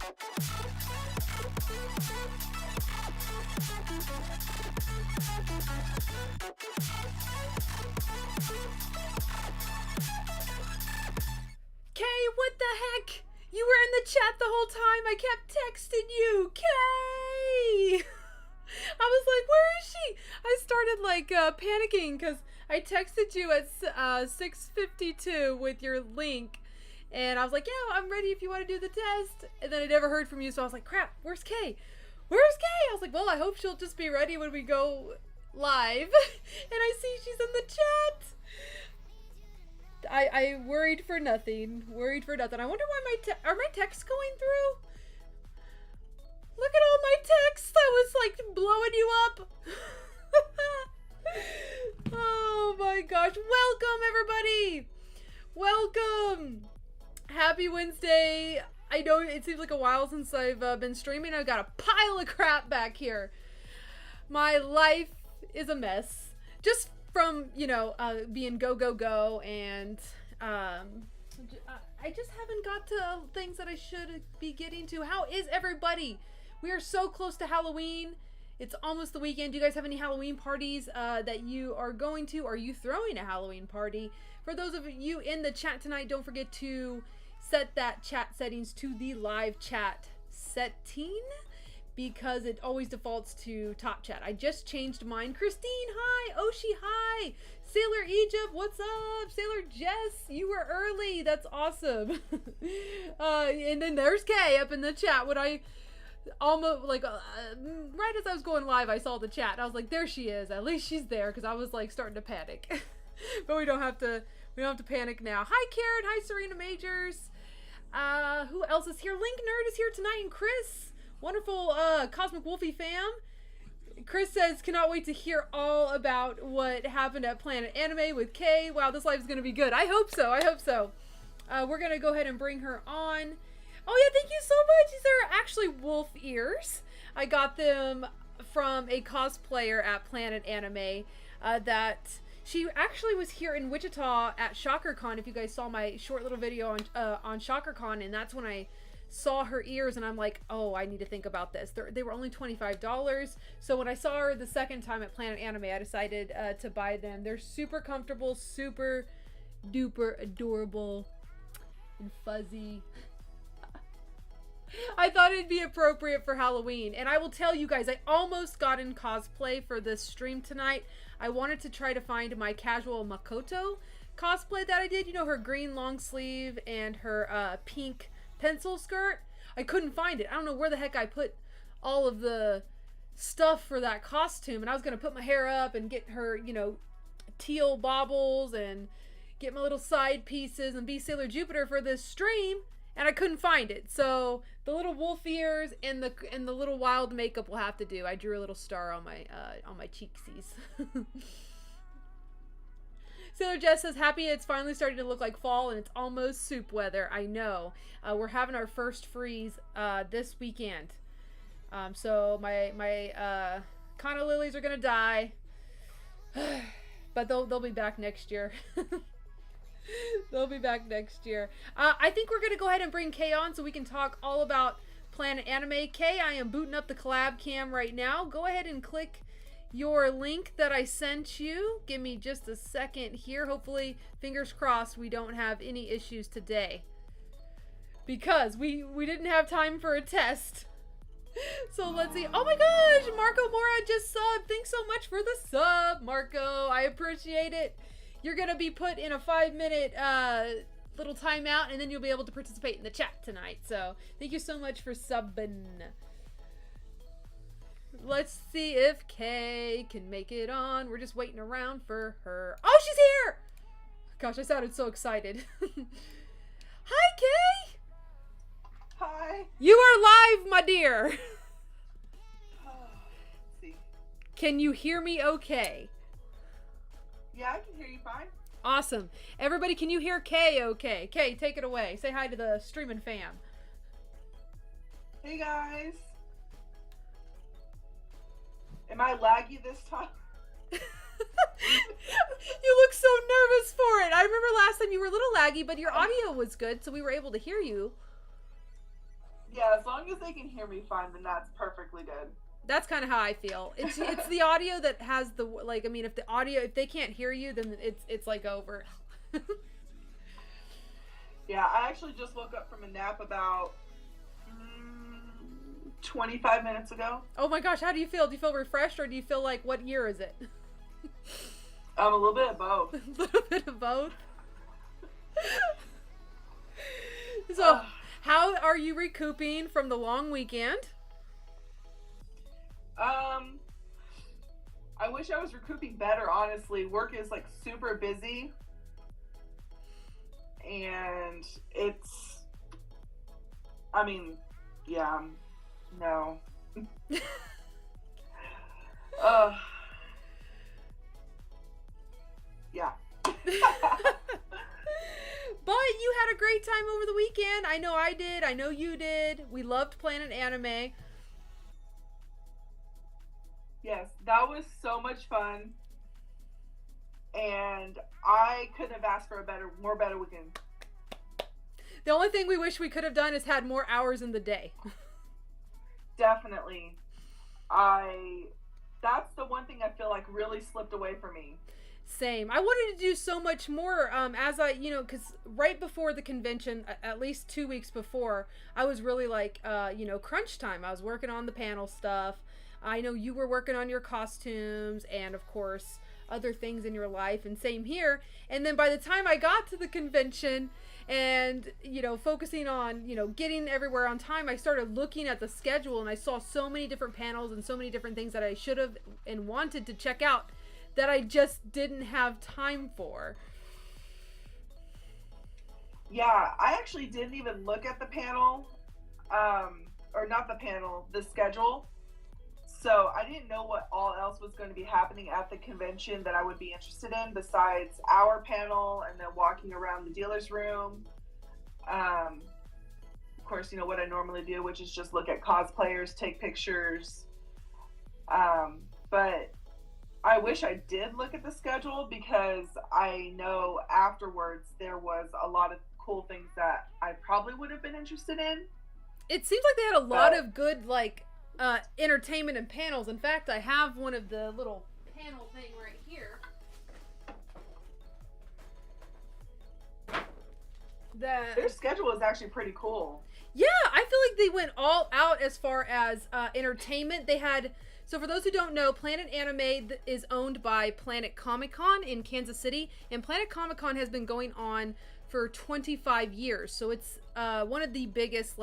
Kay, what the heck? You were in the chat the whole time. I kept texting you. Kay! I was like, where is she? I started like panicking because I texted you at 6:52 with your link. And I was like, yeah, I'm ready if you want to do the test. And then I never heard from you. So I was like, crap, where's Kay? Where's Kay? I was like, well, I hope she'll just be ready when we go live. And I see she's in the chat. I worried for nothing. Worried for nothing. I wonder why are my texts going through? Look at all my texts. I was like blowing you up. Oh my gosh. Welcome everybody. Welcome. Happy Wednesday. I know it seems like a while since I've been streaming. I've got a pile of crap back here. My life is a mess. Just from, you know, being go, and I just haven't got to things that I should be getting to. How is everybody? We are so close to Halloween. It's almost the weekend. Do you guys have any Halloween parties that you are going to? Are you throwing a Halloween party? For those of you in the chat tonight, don't forget to set that chat settings to the live chat setting, because it always defaults to top chat. I just changed mine. Christine, hi. Oshi, hi. Sailor Egypt, what's up? Sailor Jess, you were early. That's awesome. And then there's Kay up in the chat. When I almost, like, right as I was going live, I saw the chat. I was like, there she is. At least she's there, because I was, like, starting to panic. But we don't have to panic now. Hi, Karen. Hi, Serena Majors. Who else is here? Link Nerd is here tonight, and Chris. Wonderful Cosmic Wolfie fam. Chris says, cannot wait to hear all about what happened at Planet Anime with Kay. Wow, this live is going to be good. I hope so. I hope so. We're going to go ahead and bring her on. Oh, yeah, thank you so much. These are actually wolf ears. I got them from a cosplayer at Planet Anime that she actually was here in Wichita at ShockerCon. If you guys saw my short little video on ShockerCon, and that's when I saw her ears, and I'm like, oh, I need to think about this. They were only $25. So when I saw her the second time at Planet Anime, I decided to buy them. They're super comfortable, super duper adorable and fuzzy. I thought it'd be appropriate for Halloween. And I will tell you guys, I almost got in cosplay for this stream tonight. I wanted to try to find my casual Makoto cosplay that I did. You know, her green long sleeve and her pink pencil skirt. I couldn't find it. I don't know where the heck I put all of the stuff for that costume, and I was gonna put my hair up and get her, you know, teal baubles and get my little side pieces and be Sailor Jupiter for this stream, and I couldn't find it. So the little wolf ears and the little wild makeup will have to do. I drew a little star on my cheeksies. Sailor Jess says, happy it's finally starting to look like fall and it's almost soup weather. I know. We're having our first freeze this weekend. So my Kana lilies are gonna die. But they'll be back next year. They'll be back next year. I think we're gonna go ahead and bring Kay on so we can talk all about Planet Anime. Kay, I am booting up the collab cam right now. Go ahead and click your link that I sent you. Give me just a second here. Hopefully, fingers crossed, we don't have any issues today, because we didn't have time for a test. So let's see. Oh my gosh, Marco Mora just subbed. Thanks so much for the sub, Marco. I appreciate it. You're gonna be put in a 5-minute little timeout, and then you'll be able to participate in the chat tonight. So thank you so much for subbing. Let's see if Kay can make it on. We're just waiting around for her. Oh, she's here! Gosh, I sounded so excited. Hi, Kay! Hi. You are live, my dear. Let's see. Can you hear me okay? Yeah, I can hear you fine. Awesome. Everybody, can you hear Kay okay? Kay, take it away. Say hi to the streaming fam. Hey, guys. Am I laggy this time? You look so nervous for it. I remember last time you were a little laggy, but your audio was good, so we were able to hear you. Yeah, as long long as they can hear me fine, then that's perfectly good. That's kind of how I feel. It's the audio that has the, like, I mean, if they can't hear you, then it's like over. Yeah, I actually just woke up from a nap about 25 minutes ago. Oh my gosh, how do you feel? Do you feel refreshed, or do you feel like, what year is it? A little bit of both. A little bit of both. So, how are you recouping from the long weekend? I wish I was recouping better, honestly. Work is like super busy. And it's, I mean, yeah, no. Yeah. But you had a great time over the weekend. I know I did. I know you did. We loved Planet Anime. Yes, that was so much fun. And I couldn't have asked for a better weekend. The only thing we wish we could have done is had more hours in the day. Definitely. That's the one thing I feel like really slipped away from me. Same. I wanted to do so much more as I, because right before the convention, at least 2 weeks before, I was really like, crunch time. I was working on the panel stuff. I know you were working on your costumes and, of course, other things in your life, and same here. And then by the time I got to the convention and, focusing on, getting everywhere on time, I started looking at the schedule and I saw so many different panels and so many different things that I should have and wanted to check out that I just didn't have time for. Yeah, I actually didn't even look at the panel, or not the panel, the schedule. So I didn't know what all else was going to be happening at the convention that I would be interested in besides our panel and then walking around the dealer's room. Of course, what I normally do, which is just look at cosplayers, take pictures. But I wish I did look at the schedule because I know afterwards there was a lot of cool things that I probably would have been interested in. It seems like they had a lot of good, entertainment and panels. In fact, I have one of the little panel thing right here. Their schedule is actually pretty cool. Yeah, I feel like they went all out as far as entertainment. They had, so for those who don't know, Planet Anime is owned by Planet Comic Con in Kansas City, and Planet Comic Con has been going on for 25 years. So it's one of the biggest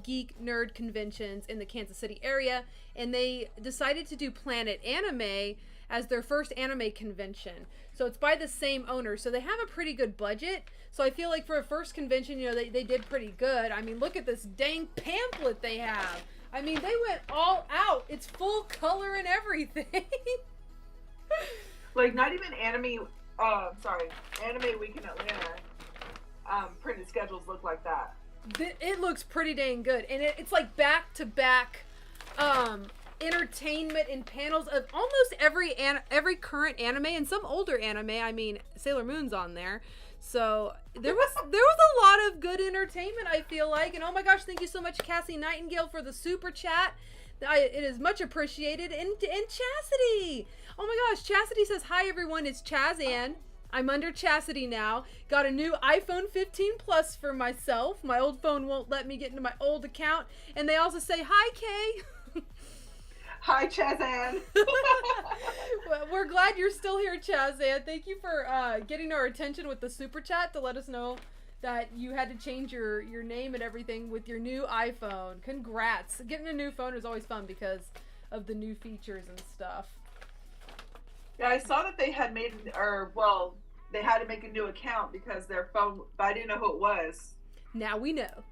geek nerd conventions in the Kansas City area, and they decided to do Planet Anime as their first anime convention. So it's by the same owner, so they have a pretty good budget. So I feel like for a first convention, they did pretty good. I mean, look at this dang pamphlet they have. I mean, they went all out. It's full color and everything. Not even Anime Week in Atlanta printed schedules look like that. It looks pretty dang good, and it's like back-to-back entertainment and panels of almost every current anime and some older anime. I mean, Sailor Moon's on there, so there was a lot of good entertainment, I feel like. And oh my gosh, thank you so much, Cassie Nightingale, for the super chat. It is much appreciated. And Chastity, oh my gosh, Chastity says, hi everyone, it's Chazann. I'm under Chastity now. Got a new iPhone 15 Plus for myself. My old phone won't let me get into my old account. And they also say, hi, Kay. Hi, Chazann. Well, we're glad you're still here, Chazann. Thank you for getting our attention with the super chat to let us know that you had to change your name and everything with your new iPhone. Congrats. Getting a new phone is always fun because of the new features and stuff. Yeah, I saw that they had they had to make a new account because their phone, but I didn't know who it was. Now we know.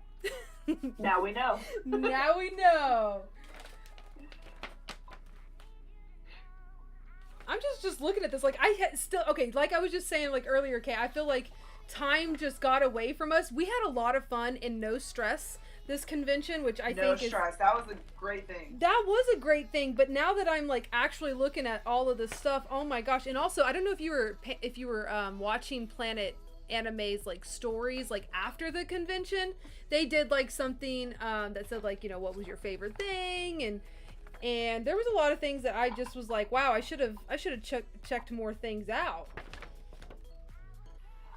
Now we know. Now we know. I'm just looking at this, I was just saying, earlier, Kay, I feel like time just got away from us. We had a lot of fun and no stress this convention, which I think no stress. That was a great thing. That was a great thing, but now that I'm actually looking at all of this stuff, oh my gosh. And also, I don't know if you were watching Planet anime's like stories like after the convention. They did like something that said like, you know, what was your favorite thing, and there was a lot of things that I just was like, wow, I should have checked more things out.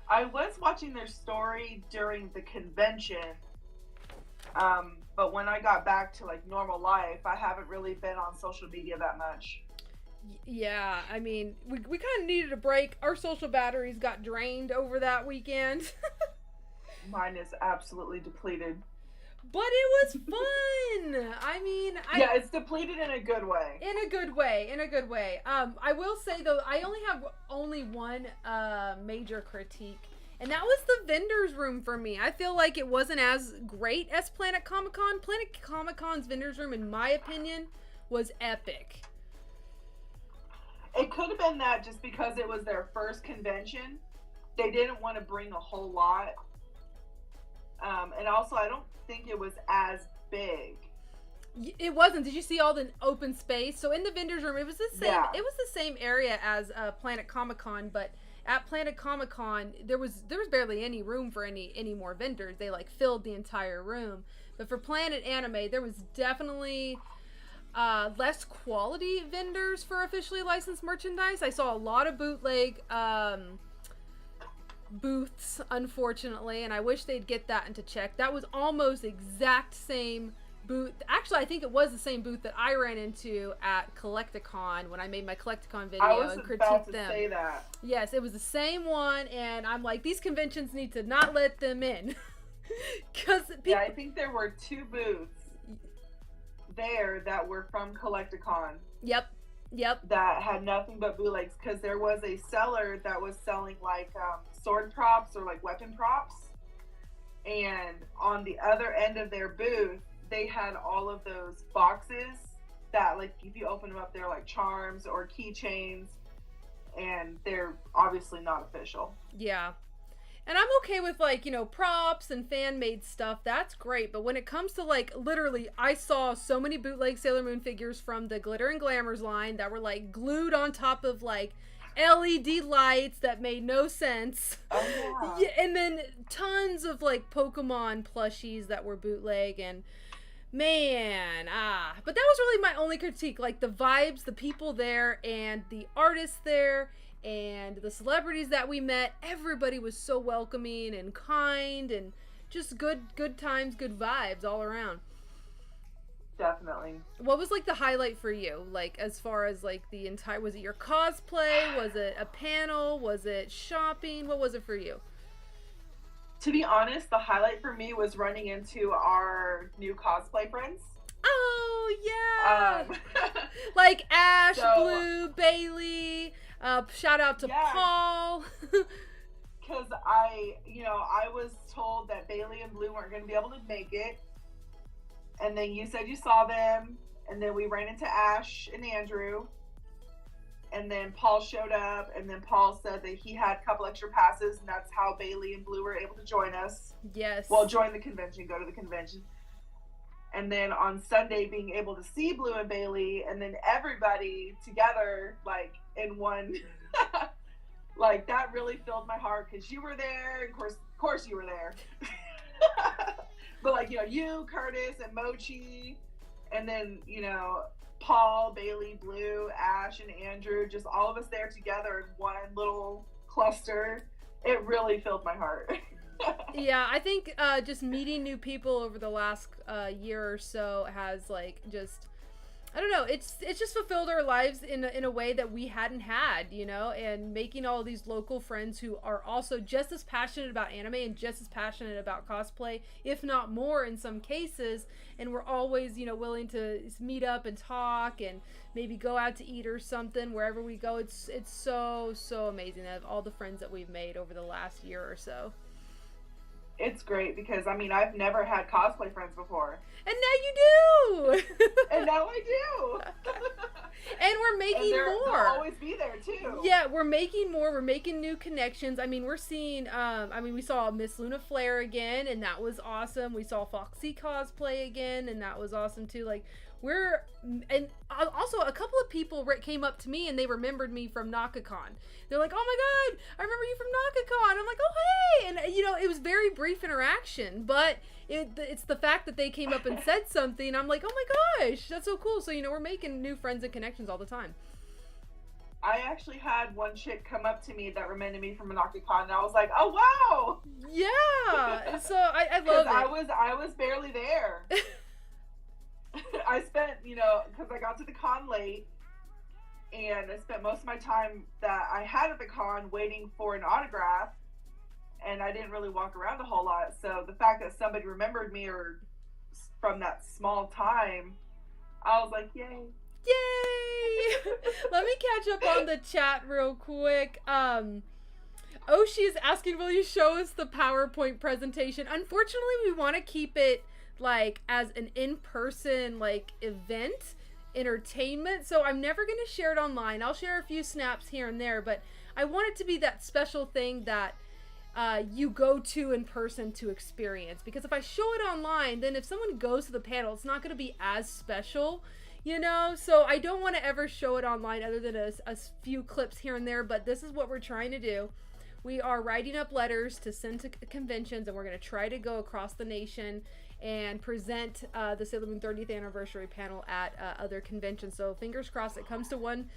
I was watching their story during the convention, but when I got back to like normal life, I haven't really been on social media that much. Yeah, I mean, we kind of needed a break. Our social batteries got drained over that weekend. Mine is absolutely depleted. But it was fun. I mean, yeah, it's depleted in a good way. In a good way. I will say though, I only have one major critique, and that was the vendors room for me. I feel like it wasn't as great as Planet Comic-Con. Planet Comic-Con's vendors room, in my opinion, was epic. It could have been that just because it was their first convention, they didn't want to bring a whole lot. And also, I don't think it was as big. It wasn't. Did you see all the open space? So in the vendors room, it was the same. Yeah. It was the same area as Planet Comic-Con, but at Planet Comic-Con, there was barely any room for any more vendors. They like filled the entire room. But for Planet Anime, there was definitely less quality vendors for officially licensed merchandise. I saw a lot of bootleg booths, unfortunately, and I wish they'd get that into check. That was almost the exact same booth. Actually, I think it was the same booth that I ran into at Collecticon when I made my Collecticon video and critiqued them. Say that. Yes, it was the same one, and I'm like, these conventions need to not let them in. Yeah, I think there were 2 booths there that were from Collecticon. Yep. That had nothing but bootlegs, because there was a seller that was selling like sword props or like weapon props, and on the other end of their booth they had all of those boxes that, like, if you open them up, they're like charms or keychains, and they're obviously not official. Yeah. And I'm okay with, like, you know, props and fan-made stuff. That's great. But when it comes to, like, literally, I saw so many bootleg Sailor Moon figures from the Glitter and Glamours line that were, like, glued on top of, like, LED lights that made no sense. Oh, yeah. And then tons of, like, Pokemon plushies that were bootleg. And, man, But that was really my only critique. Like, the vibes, the people there, and the artists there, and the celebrities that we met, everybody was so welcoming and kind, and just good times, good vibes all around. Definitely. What was, like, the highlight for you? Like, as far as, like, the entire, was it your cosplay? Was it a panel? Was it shopping? What was it for you? To be honest, the highlight for me was running into our new cosplay friends. Oh, yeah! Like Ash, Blue, Bailey, shout out to Paul. Because I was told that Bailey and Blue weren't going to be able to make it. And then you said you saw them. And then we ran into Ash and Andrew. And then Paul showed up. And then Paul said that he had a couple extra passes. And that's how Bailey and Blue were able to join us. Yes. Well, join the convention, go to the convention. And then on Sunday, being able to see Blue and Bailey. And then everybody together, like, in one... like, that really filled my heart, because you were there. Of course you were there. But, like, you know, you, Curtis, and Mochi, and then, you know, Paul, Bailey, Blue, Ash, and Andrew, just all of us there together in one little cluster. It really filled my heart. Yeah, I think just meeting new people over the last year or so has, like, just... I don't know, it's just fulfilled our lives in a way that we hadn't had, you know, and making all these local friends who are also just as passionate about anime and just as passionate about cosplay, if not more in some cases, and we're always, you know, willing to meet up and talk and maybe go out to eat or something wherever we go. It's so amazing to have all the friends that we've made over the last year or so. It's great because, I mean, I've never had cosplay friends before. And now you do! And now I do! And we're making more. They'll always be there, too. Yeah, we're making more. We're making new connections. I mean, we're seeing, we saw Miss Luna Flare again, and that was awesome. We saw Foxy Cosplay again, and that was awesome too. Like, and also a couple of people came up to me and they remembered me from NakaCon. They're like, "Oh my god, I remember you from NakaCon." I'm like, "Oh hey," and it was very brief interaction, but it's the fact that they came up and said something. I'm like, "Oh my gosh, that's so cool." So we're making new friends and connections all the time. I actually had one chick come up to me that reminded me from NakaCon, and I was like, "Oh wow!" Yeah, so I love it. I was barely there. I spent, because I got to the con late, and I spent most of my time that I had at the con waiting for an autograph, and I didn't really walk around a whole lot. So the fact that somebody remembered me or from that small time, I was like, yay. Yay! Let me catch up on the chat real quick. Oshi is asking, will you show us the PowerPoint presentation? Unfortunately, we want to keep it like as an in-person event entertainment, so I'm never going to share it online. I'll share a few snaps here and there, but I want it to be that special thing that you go to in person to experience, because if I show it online, then if someone goes to the panel, it's not going to be as special, so I don't want to ever show it online other than a few clips here and there. But this is what we're trying to do. We are writing up letters to send to conventions, and we're going to try to go across the nation and present the Sailor Moon 30th anniversary panel at other conventions. So fingers crossed it comes to one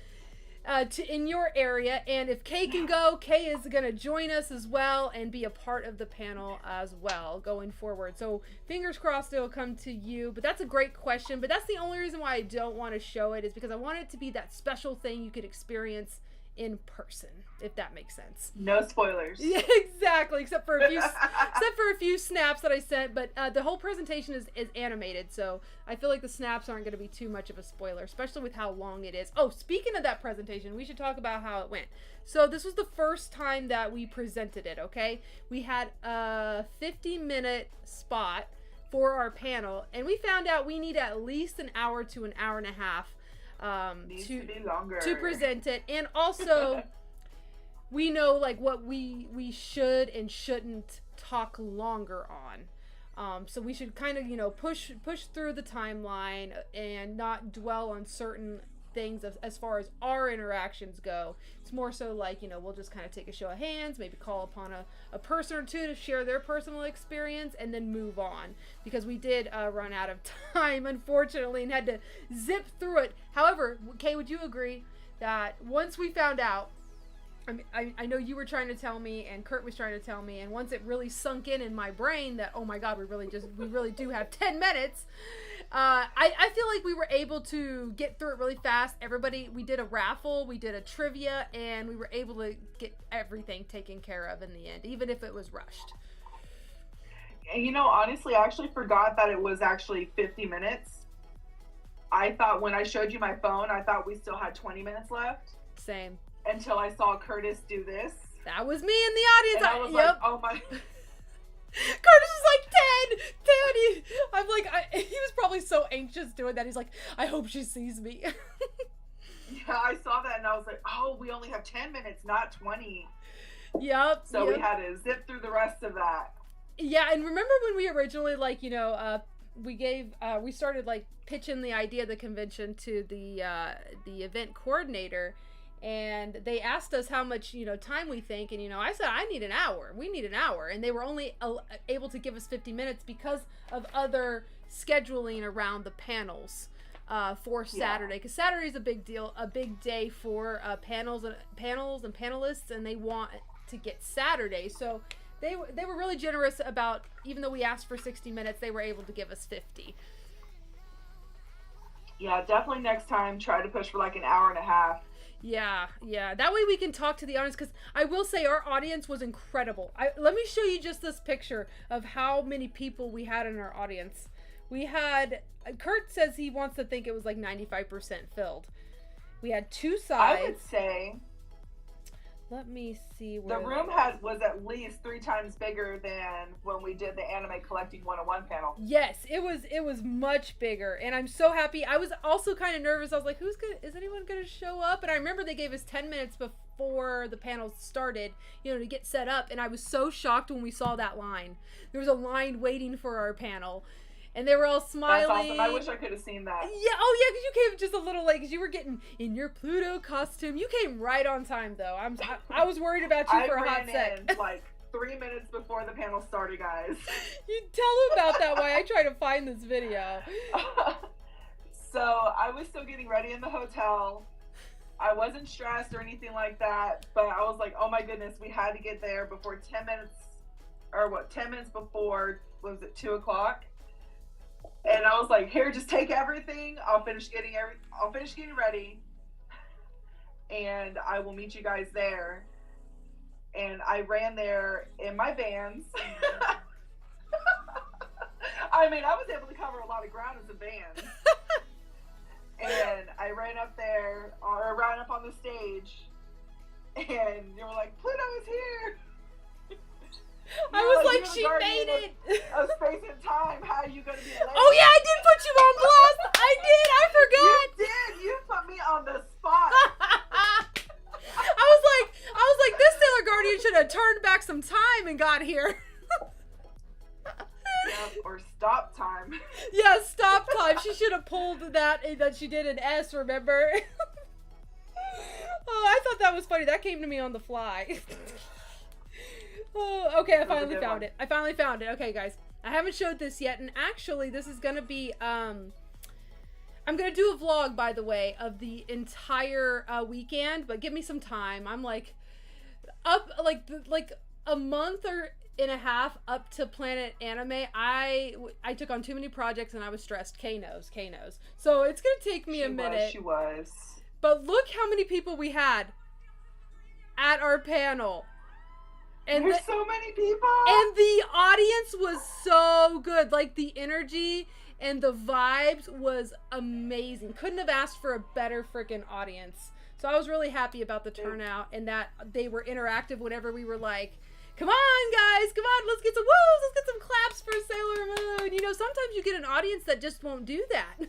in your area. And if Kay can go, Kay is going to join us as well and be a part of the panel as well going forward. So fingers crossed it'll come to you. But that's a great question. But that's the only reason why I don't want to show it, is because I want it to be that special thing you could experience in person, if that makes sense. No spoilers. Yeah, exactly. Except for a few snaps that I sent. But the whole presentation is animated, so I feel like the snaps aren't going to be too much of a spoiler, especially with how long it is. Oh, speaking of that presentation, we should talk about how it went. So this was the first time that we presented it. Okay, we had a 50-minute spot for our panel, and we found out we need at least an hour to an hour and a half to present it. And also we know what we should and shouldn't talk longer on, so we should kind of push through the timeline and not dwell on certain things as far as our interactions go. It's more so we'll just kind of take a show of hands, maybe call upon a person or two to share their personal experience, and then move on, because we did run out of time, unfortunately, and had to zip through it. However, Kay, would you agree that once we found out, I know you were trying to tell me, and Kurt was trying to tell me, and once it really sunk in my brain that, oh my god, we really do have 10 minutes, I feel like we were able to get through it really fast. We did a raffle, we did a trivia, and we were able to get everything taken care of in the end, even if it was rushed. Honestly, I actually forgot that it was actually 50 minutes. I thought when I showed you my phone, I thought we still had 20 minutes left. Same. Until I saw Curtis do this. That was me in the audience. And I was like, oh my... Curtis was like 10. I'm like, he was probably so anxious doing that. He's like, I hope she sees me. Yeah, I saw that and I was like, oh, we only have 10 minutes, not 20. Yep. So we had to zip through the rest of that. Yeah, and remember when we originally, we started pitching the idea of the convention to the event coordinator, and they asked us how much time we think, and I said I need an hour. We need an hour, and they were only able to give us 50 minutes because of other scheduling around the panels for Saturday, because Saturday is a big deal, a big day for panels and panelists, and they want to get Saturday, so they were really generous about, even though we asked for 60 minutes, they were able to give us 50. Yeah, definitely next time try to push for an hour and a half. Yeah. That way we can talk to the audience, because I will say our audience was incredible. Let me show you just this picture of how many people we had in our audience. We had, Kurt says he wants to think it was 95% filled. We had two sides. I would say... Let me see where the room was at least 3 times bigger than when we did the Anime Collecting 101 panel. Yes, it was much bigger, and I'm so happy. I was also kind of nervous. I was like, is anyone gonna show up? And I remember they gave us 10 minutes before the panels started, you know, to get set up. And I was so shocked when we saw that line. There was a line waiting for our panel. And they were all smiling. That's awesome. I wish I could have seen that. Yeah, oh yeah, because you came just a little late, because you were getting in your Pluto costume. You came right on time, though. I was worried about you for a hot sec. I ran in like 3 minutes before the panel started, guys. You tell them about that while I try to find this video. So I was still getting ready in the hotel. I wasn't stressed or anything like that, but I was like, oh my goodness, we had to get there before 10 minutes, or what, 10 minutes before, was it 2 o'clock? And I was like, here, just take everything. I'll finish getting ready, and I will meet you guys there. And I ran there in my Vans. I mean, I was able to cover a lot of ground as a Vans. And I ran up there, or ran up on the stage, and you were like, Pluto is here. I was like, she made it. Of space and time. How are you going to be late? Oh yeah, I did put you on blast. I did. I forgot. You did. You put me on the spot. I was like, this Sailor Guardian should have turned back some time and got here. Yep, or stop time. Yeah, stop time. She should have pulled that she did an S, remember? Oh, I thought that was funny. That came to me on the fly. Oh, okay, I finally found it. I finally found it. Okay, guys. I haven't showed this yet, and actually, this is gonna be, I'm gonna do a vlog, by the way, of the entire weekend, but give me some time. I'm like, up, like a month or and a half up to Planet Anime. I took on too many projects, and I was stressed. K knows. So it's gonna take me a minute. She was. But look how many people we had at our panel. And there's so many people. And the audience was so good. Like, the energy and the vibes was amazing. Couldn't have asked for a better freaking audience. So I was really happy about the turnout, and that they were interactive whenever we were like, come on, guys, come on, let's get some woos, let's get some claps for Sailor Moon. You know, sometimes you get an audience that just won't do that.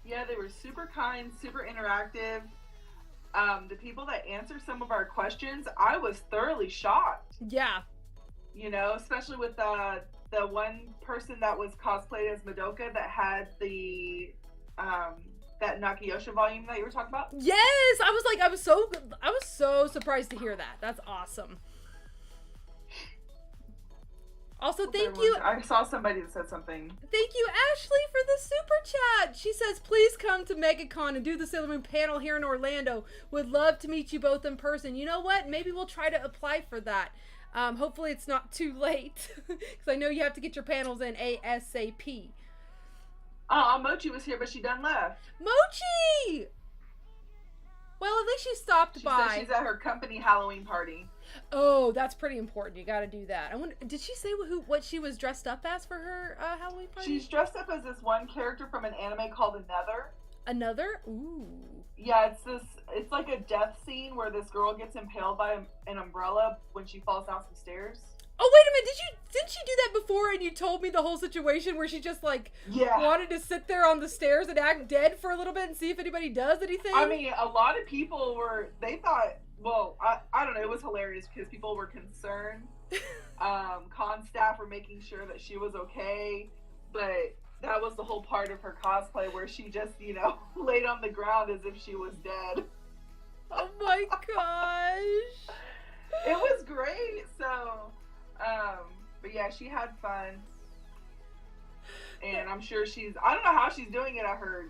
Yeah, they were super kind, super interactive. The people that answered some of our questions, I was thoroughly shocked. Yeah. You know, especially with the one person that was cosplayed as Madoka that had the that Nakayosha volume that you were talking about. Yes, I was so surprised to hear that. That's awesome. Also, thank you. I saw somebody that said something. Thank you, Ashley, for the super chat. She says, please come to MegaCon and do the Sailor Moon panel here in Orlando. Would love to meet you both in person. You know what? Maybe we'll try to apply for that. Hopefully it's not too late, because I know you have to get your panels in ASAP. Mochi was here, but she done left. Mochi! Well, at least she stopped by. Said she's at her company Halloween party. Oh, that's pretty important. You got to do that. I wonder, did she say what she was dressed up as for her Halloween party? She's dressed up as this one character from an anime called Another. Another? Ooh. Yeah, it's like a death scene where this girl gets impaled by an umbrella when she falls down some stairs. Oh, wait a minute. Didn't she do that before, and you told me the whole situation where she just, like, wanted to sit there on the stairs and act dead for a little bit and see if anybody does anything? I mean, a lot of people they thought, well, I don't know, it was hilarious because people were concerned. Con staff were making sure that she was okay, but that was the whole part of her cosplay where she just, you know, laid on the ground as if she was dead. Oh my gosh. It was great, so... but yeah, she had fun, and I'm sure I don't know how she's doing it at her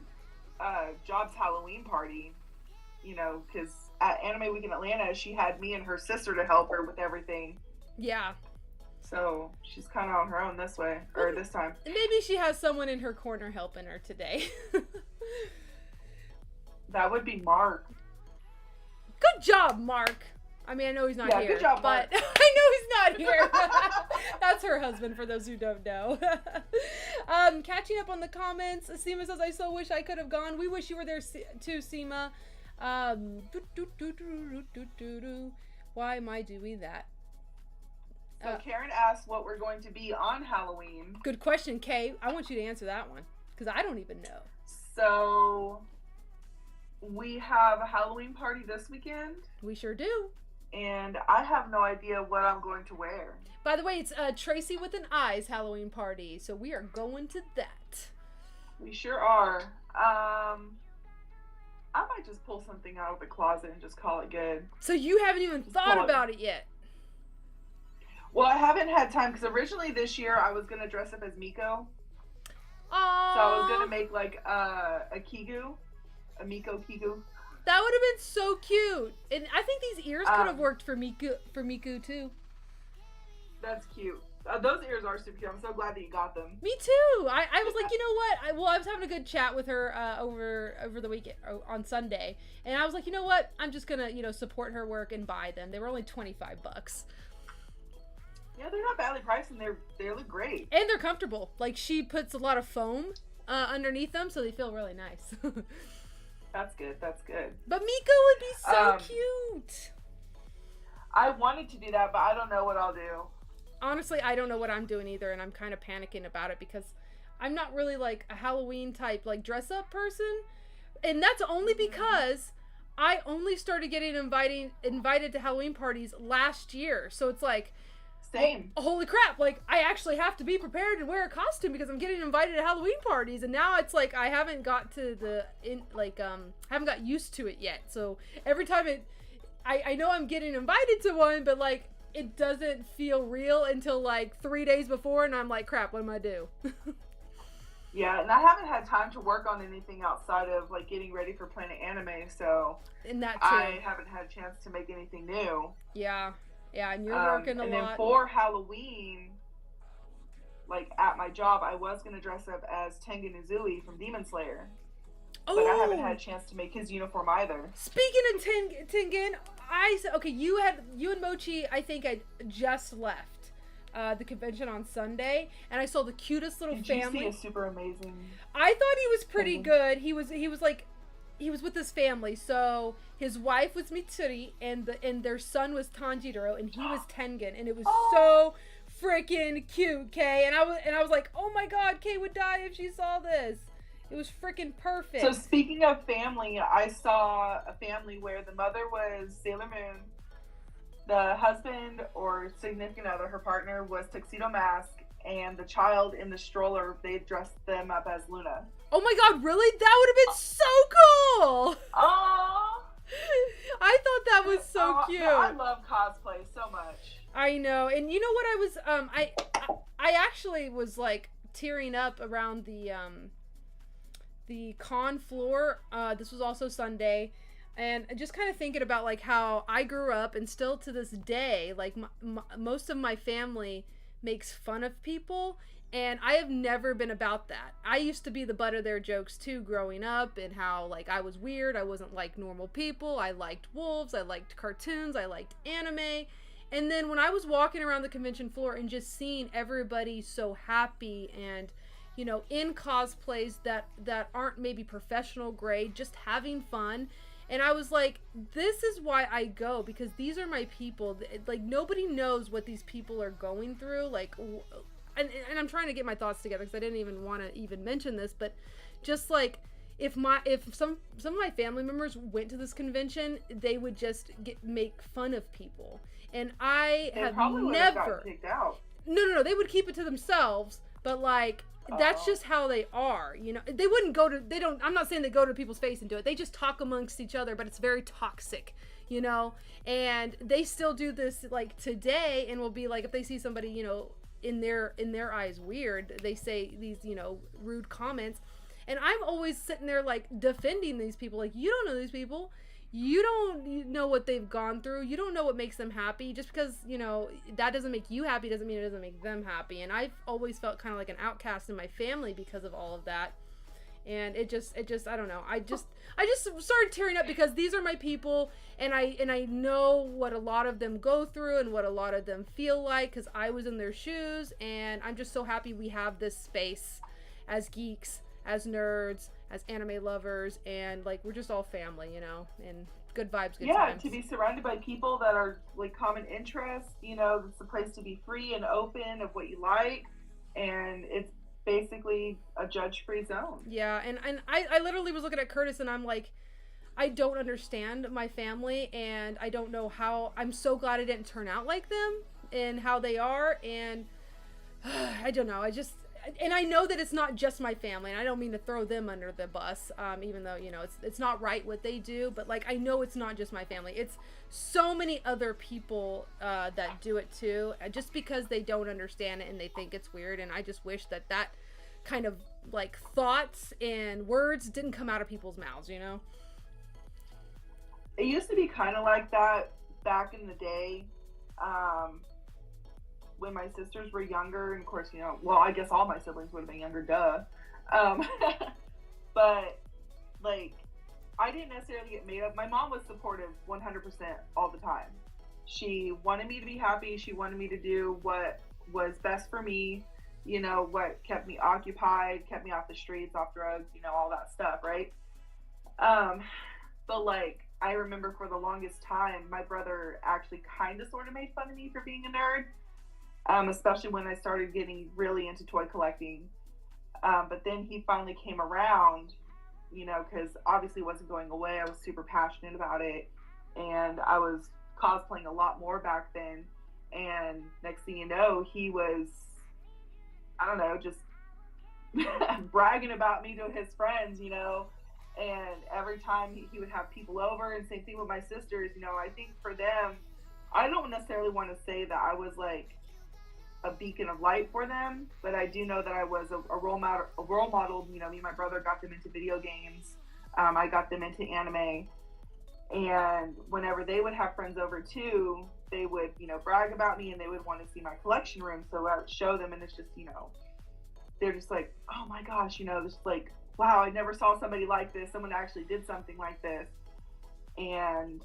job's Halloween party, you know, because at Anime Week in Atlanta, she had me and her sister to help her with everything. Yeah. So she's kind of on her own this way, or this time. Maybe she has someone in her corner helping her today. That would be Mark. Good job, Mark. I mean, I know he's not here, good job, Mark. but I know he's not here. That's her husband, for those who don't know. Catching up on the comments, Seema says, I so wish I could have gone. We wish you were there too, Seema. Why am I doing that? So Karen asked what we're going to be on Halloween. Good question, Kay. I want you to answer that one, because I don't even know. So... we have a Halloween party this weekend, We sure do. and I have no idea what I'm going to wear. By the way, it's Tracy with an Eyes Halloween party, so we are going to that. We sure are. I might just pull something out of the closet and just call it good. So you haven't even thought about it yet? Well, I haven't had time because originally this year I was gonna dress up as Miko. Aww. So I was gonna make like a Miko Kigu. That would have been so cute, and I think these ears could have worked for Miku too. That's cute. Those ears are super cute. I'm so glad that you got them. Me too. I was like, you know what? I was having a good chat with her over the weekend on Sunday, and I was like, you know what? I'm just gonna support her work and buy them. They were only $25. Yeah, they're not badly priced, and they look great. And they're comfortable. Like, she puts a lot of foam underneath them, so they feel really nice. That's good. That's good. But Miko would be so cute. I wanted to do that, but I don't know what I'll do. Honestly, I don't know what I'm doing either, and I'm kind of panicking about it because I'm not really like a Halloween type like dress up person, and that's only because I only started getting invited to Halloween parties last year. So it's like, same. Holy crap! Like, I actually have to be prepared and wear a costume because I'm getting invited to Halloween parties, and now it's like I haven't got to haven't got used to it yet. So every time I know I'm getting invited to one, but like it doesn't feel real until like 3 days before, and I'm like, crap, what am I do? Yeah, and I haven't had time to work on anything outside of like getting ready for Planet Anime, so and that too. I haven't had a chance to make anything new. Yeah, and you're working a lot. And then for Halloween, like at my job, I was gonna dress up as Tengen Uzui from Demon Slayer. Oh. But I haven't had a chance to make his uniform either. Speaking of Tengen, you and Mochi, I think I just left the convention on Sunday, and I saw the cutest little family. Did you see a super amazing? I thought he was pretty good. He was with his family. So his wife was Mitsuri, and their son was Tanjiro, and he was Tengen, and it was so freaking cute, Kay. And I was like, oh my god, Kay would die if she saw this. It was freaking perfect. So speaking of family, I saw a family where the mother was Sailor Moon, the husband or significant other, her partner, was Tuxedo Mask, and the child in the stroller, they dressed them up as Luna. Oh my god, really? That would have been so cool! Oh! I thought that was so cute. I love cosplay so much. I know, and you know what, I actually was like tearing up around the con floor. This was also Sunday, and just kind of thinking about like how I grew up, and still to this day, like most of my family makes fun of people, and I have never been about that. I used to be the butt of their jokes too growing up, and how like I was weird, I wasn't like normal people, I liked wolves, I liked cartoons, I liked anime. And then when I was walking around the convention floor and just seeing everybody so happy and in cosplays that aren't maybe professional grade, just having fun. And I was like, this is why I go, because these are my people. Like, nobody knows what these people are going through. Like, and I'm trying to get my thoughts together because I didn't even want to even mention this, but just like, if some of my family members went to this convention, they would just make fun of people. And I have never kicked out. No, they would keep it to themselves, but like, that's just how they are, They wouldn't I'm not saying they go to people's face and do it. They just talk amongst each other, but it's very toxic, and they still do this like today, and will be like, if they see somebody, in their eyes weird, they say these, rude comments. And I'm always sitting there like defending these people. Like, you don't know these people. You don't know what they've gone through. You don't know what makes them happy. Just because, that doesn't make you happy doesn't mean it doesn't make them happy. And I've always felt kind of like an outcast in my family because of all of that. And it just I don't know. I just started tearing up because these are my people, and I know what a lot of them go through and what a lot of them feel like, because I was in their shoes. And I'm just so happy we have this space as geeks, as nerds, as anime lovers, and like, we're just all family, and good vibes, good times. To be surrounded by people that are like common interests, it's a place to be free and open of what you like, and it's basically a judge-free zone. Yeah, and I literally was looking at Curtis, and I'm like, I don't understand my family, and I don't know how. I'm so glad I didn't turn out like them and how they are, and I don't know. And I know that it's not just my family, and I don't mean to throw them under the bus, even though, it's not right what they do, but, like, I know it's not just my family. It's so many other people that do it too, just because they don't understand it and they think it's weird, and I just wish that kind of, like, thoughts and words didn't come out of people's mouths, It used to be kind of like that back in the day. When my sisters were younger, and of course, well, I guess all my siblings would have been younger, duh. But, like, I didn't necessarily get made up. My mom was supportive 100% all the time. She wanted me to be happy. She wanted me to do what was best for me, what kept me occupied, kept me off the streets, off drugs, all that stuff, right? But, like, I remember for the longest time, my brother actually kind of sort of made fun of me for being a nerd. Especially when I started getting really into toy collecting. But then he finally came around, because obviously it wasn't going away. I was super passionate about it. And I was cosplaying a lot more back then. And next thing you know, he was, I don't know, just bragging about me to his friends, And every time he would have people over, and same thing with my sisters, I think for them, I don't necessarily want to say that I was like a beacon of light for them, but I do know that I was a role model. Me and my brother got them into video games. I got them into anime, and whenever they would have friends over too, they would brag about me, and they would want to see my collection room. So I would show them, and it's just they're just like, oh my gosh, just like, wow, I never saw somebody like this. Someone actually did something like this. And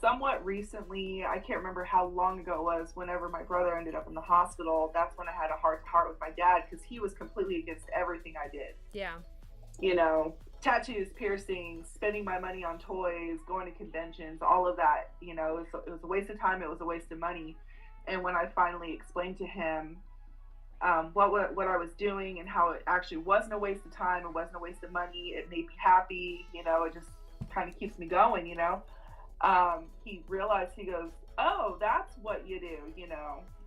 somewhat recently, I can't remember how long ago it was, whenever my brother ended up in the hospital, that's when I had a heart-to-heart with my dad, because he was completely against everything I did. Yeah. Tattoos, piercings, spending my money on toys, going to conventions, all of that, it was a waste of time, it was a waste of money. And when I finally explained to him what I was doing, and how it actually wasn't a waste of time, it wasn't a waste of money, it made me happy, it just kind of keeps me going, he realized, he goes, oh, that's what you do,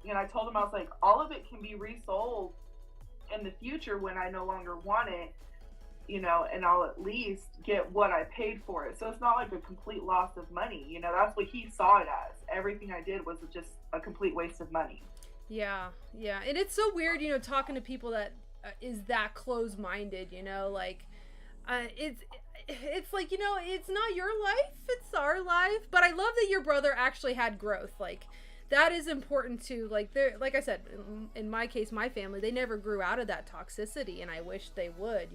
And I told him, I was like, all of it can be resold in the future when I no longer want it, and I'll at least get what I paid for it. So it's not like a complete loss of money, that's what he saw it as. Everything I did was just a complete waste of money. Yeah. And it's so weird, talking to people that is that close-minded, like, it's like, it's not your life, it's our life. But I love that your brother actually had growth. Like, that is important too. Like, like I said, in my case, my family, they never grew out of that toxicity, and I wish they would,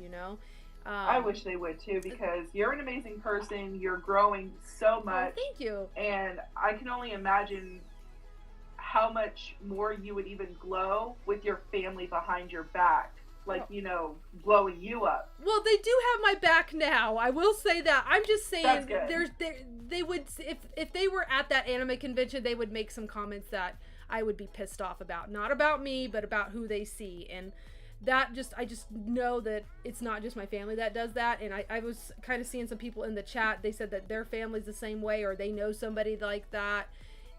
I wish they would too, because you're an amazing person. You're growing so much. Oh, thank you. And I can only imagine how much more you would even glow with your family behind your back. Like, blowing you up. Well, they do have my back now. I will say that. I'm just saying, they would, if they were at that anime convention, they would make some comments that I would be pissed off about. Not about me, but about who they see. And that I just know that it's not just my family that does that. And I was kind of seeing some people in the chat, they said that their family's the same way, or they know somebody like that.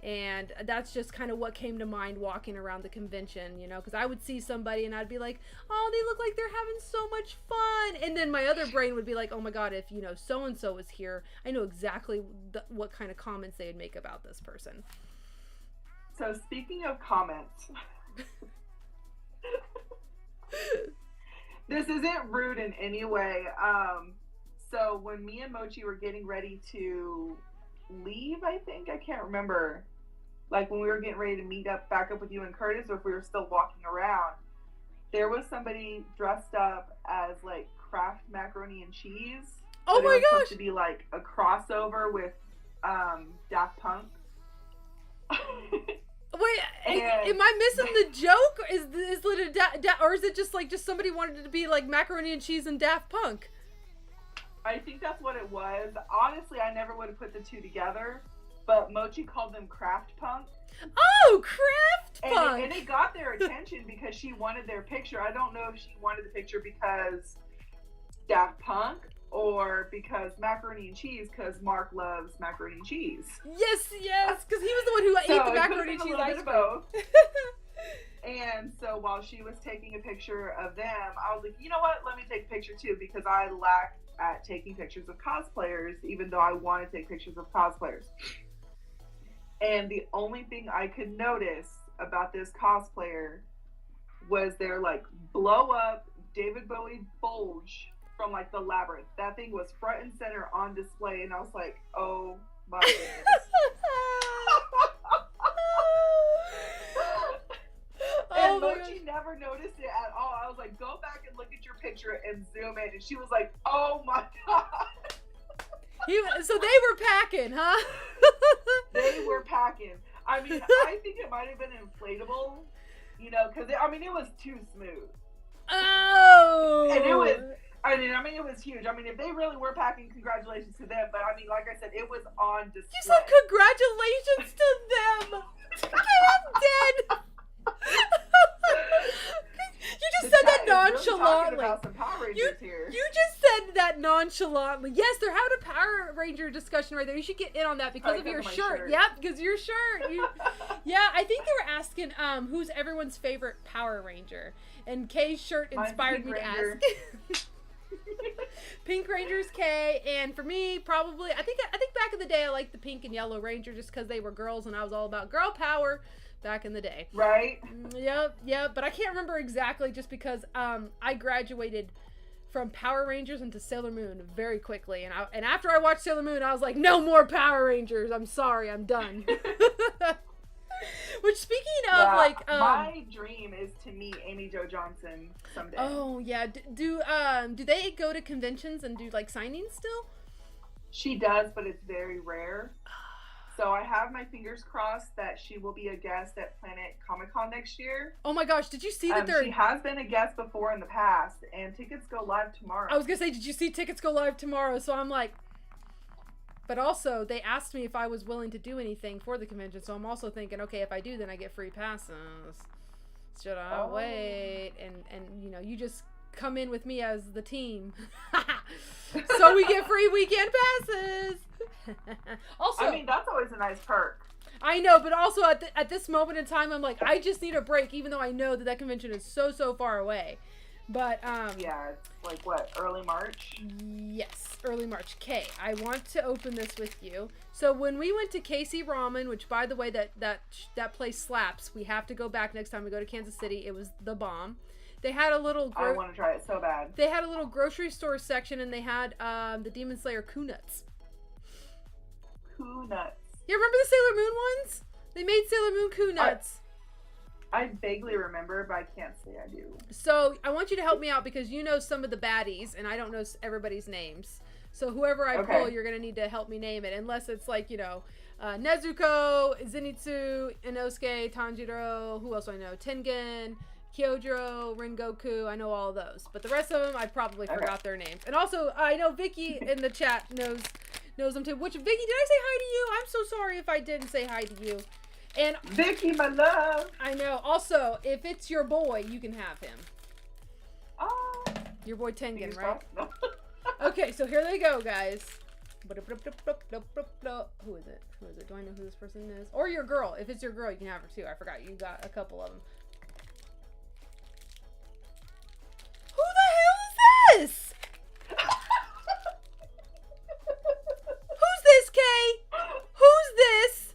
And that's just kind of what came to mind walking around the convention, because I would see somebody and I'd be like, oh, they look like they're having so much fun. And then my other brain would be like, oh my God, if, so-and-so was here, I know exactly what kind of comments they would make about this person. So speaking of comments, this isn't rude in any way. So when me and Mochi were getting ready to leave, I can't remember, like when we were getting ready to meet back up with you and Curtis, or if we were still walking around, there was somebody dressed up as like Kraft macaroni and cheese. Oh my gosh! Supposed to be like a crossover with Daft Punk. Wait, am I missing the joke? Is it or is it just somebody wanted it to be like macaroni and cheese and Daft Punk? I think that's what it was. Honestly, I never would have put the two together, but Mochi called them Kraft Punk. Oh, Kraft Punk! And it got their attention because she wanted their picture. I don't know if she wanted the picture because Daft Punk, or because macaroni and cheese, because Mark loves macaroni and cheese. Yes, because he was the one who ate the macaroni and cheese ice cream. And so while she was taking a picture of them, I was like, you know what? Let me take a picture too, because I lack at taking pictures of cosplayers, even though I want to take pictures of cosplayers. And the only thing I could notice about this cosplayer was their like blow up David Bowie bulge from like the Labyrinth. That thing was front and center on display, and I was like, oh my goodness. And Mochi never noticed it at all. I was like, go back and look at your picture and zoom in. And she was like, oh my God. So they were packing, huh? They were packing. I mean, I think it might have been inflatable, you know, because it was too smooth. Oh. And it was, it was huge. I mean, if they really were packing, congratulations to them. But I mean, like I said, it was on display. You said congratulations to them. I'm dead. You just said that nonchalantly. Really you just said that nonchalantly. Yes, they're having a Power Ranger discussion right there. You should get in on that because of your shirt. Yep, because your shirt. Yeah, I think they were asking who's everyone's favorite Power Ranger, and Kay's shirt inspired me to ask. Pink Ranger's Kay, and for me, probably I think back in the day I liked the Pink and Yellow Ranger just because they were girls and I was all about girl power. Back in the day. Right? Yep. But I can't remember exactly just because I graduated from Power Rangers into Sailor Moon very quickly. And after I watched Sailor Moon, I was like, no more Power Rangers. I'm sorry. I'm done. Which, speaking of, my dream is to meet Amy Jo Johnson someday. Oh, yeah. Do they go to conventions and do, like, signings still? She does, but it's very rare. So I have my fingers crossed that she will be a guest at Planet Comic-Con next year. Oh my gosh, did you see that She has been a guest before in the past, and tickets go live tomorrow. I was going to say, did you see tickets go live tomorrow? So I'm like... But also, they asked me if I was willing to do anything for the convention, so I'm also thinking, okay, if I do, then I get free passes. Should I wait? And you know, you just come in with me as the team. So we get free weekend passes. Also, I mean, that's always a nice perk. I know, but also at this moment in time, I'm like, I just need a break, even though I know that convention is so far away. But yeah, it's like what, early March? Yes, early March. Okay, I want to open this with you. So when we went to KC Ramen, which by the way, that place slaps. We have to go back next time we go to Kansas City. It was the bomb. They had a little... I want to try it so bad. They had a little grocery store section, and they had the Demon Slayer Kunutz. Kunutz. You remember the Sailor Moon ones? They made Sailor Moon Kunutz. I vaguely remember, but I can't say I do. So I want you to help me out because you know some of the baddies, and I don't know everybody's names. So whoever I pull, you're going to need to help me name it. Unless it's like, you know, Nezuko, Zenitsu, Inosuke, Tanjiro, who else do I know? Tengen, Kyojuro, Rengoku. I know all of those. But the rest of them, I probably forgot their names. And also, I know Vicky in the chat knows them too. Which, Vicky, did I say hi to you? I'm so sorry if I didn't say hi to you. And Vicky, my love. I know. Also, if it's your boy, you can have him. Oh. Your boy Tengen, right? No. Okay, so here they go, guys. Who is it? Who is it? Do I know who this person is? Or your girl. If it's your girl, you can have her too. I forgot. You got a couple of them. Who the hell is this? Who's this, Kay? Who's this?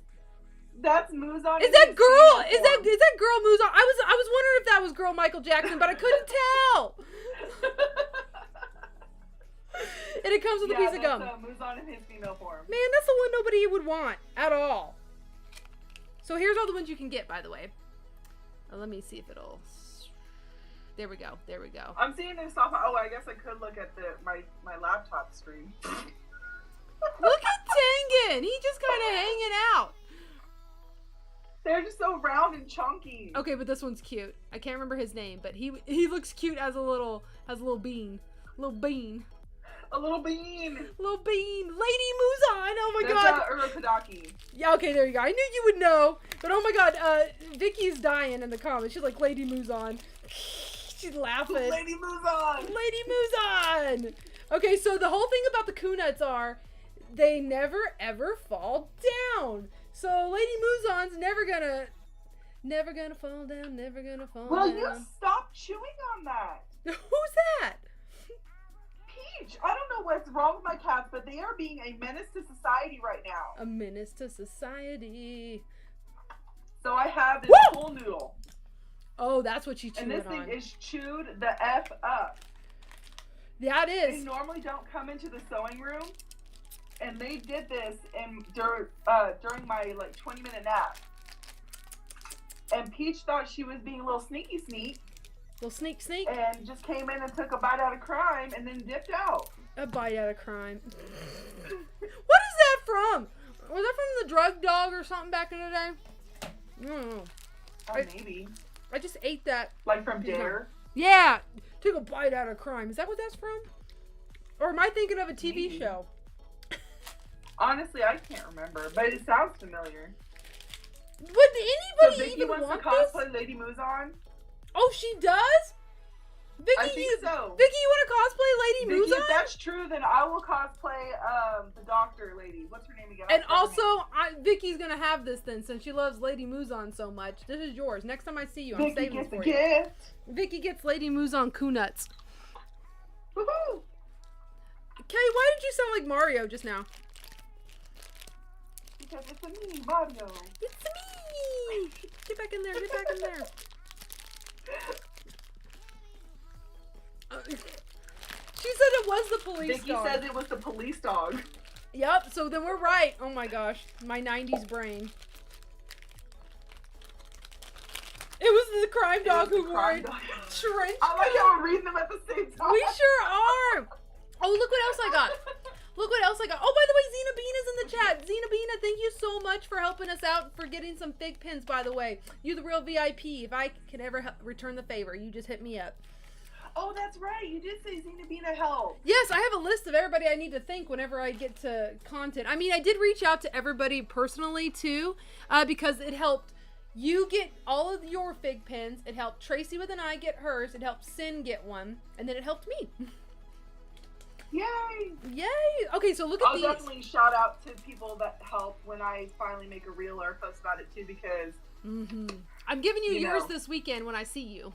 That's Muzan. Is that girl? Is that girl Muzan? I was wondering if that was girl Michael Jackson, but I couldn't tell. And it comes with a piece of gum. Muzan in his female form. Man, that's the one nobody would want at all. So here's all the ones you can get, by the way. Let me see if it'll. There we go. There we go. I'm seeing this off. Oh, I guess I could look at my laptop screen. Look at Tengen. He's just kind of hanging out. They're just so round and chunky. Okay, but this one's cute. I can't remember his name, but he looks cute as a little bean. Little bean. A little bean. Little bean. Lady Muzan. Oh my god. Urukadaki. Yeah, okay, there you go. I knew you would know. But oh my god, Vicky's dying in the comments. She's like, Lady Muzan. She's laughing. Lady Muzan. Lady Muzan. Okay, so the whole thing about the Kunuts are they never ever fall down. So Lady Muzan's never gonna fall down, never gonna fall down. Well, you stop chewing on that. Who's that? Peach. I don't know what's wrong with my cats, but they are being a menace to society right now. A menace to society. So I have this full noodle. Oh, that's what you chewed on. And this thing is chewed the F up. Yeah, it is. They normally don't come into the sewing room. And they did this during my 20-minute nap. And Peach thought she was being a little sneaky. Little sneak. And just came in and took a bite out of crime and then dipped out. A bite out of crime. What is that from? Was that from the drug dog or something back in the day? I don't know. Maybe. I just ate that. Like from Dare? Yeah. Took a bite out of crime. Is that what that's from? Or am I thinking of a TV show? Honestly, I can't remember, but it sounds familiar. Would anybody so Vicky even wants want to cosplay Lady Muzan? Oh, she does? Vicky, I think so. Vicky, you want to cosplay Lady Vicky, Muzan? if that's true, then I will cosplay the doctor lady. What's her name again? And also, Vicky's going to have this then, since she loves Lady Muzan so much. This is yours. Next time I see you, I'm Vicky saving gets this for a you. gift. Vicky gets Lady Muzan Kunuts. Woohoo! Kay, why did you sound like Mario just now? Because it's a me, Mario. It's me! Get back in there, get back in there. She said it was the police dog. Vicky says it was the police dog. Yep, so then we're right. Oh my gosh, my 90s brain. It was the crime dog who wore a trench I like how we're reading them at the same time. We sure are. Oh, look what else I got. Look what else I got. Oh, by the way, Xena Bean is in the chat. Xena Bean, thank you so much for helping us out, for getting some fig pins, by the way. You're the real VIP. If I can ever return the favor, you just hit me up. Oh, that's right. You did say Xena Bean help. Yes, I have a list of everybody I need to thank whenever I get to content. I mean, I did reach out to everybody personally, too, because it helped you get all of your fig pins. It helped Tracy with an eye get hers. It helped Sin get one. And then it helped me. Yay! Yay! Okay, so look at these. I'll definitely shout out to people that help when I finally make a reel or post about it too, because I'm giving you yours this weekend when I see you.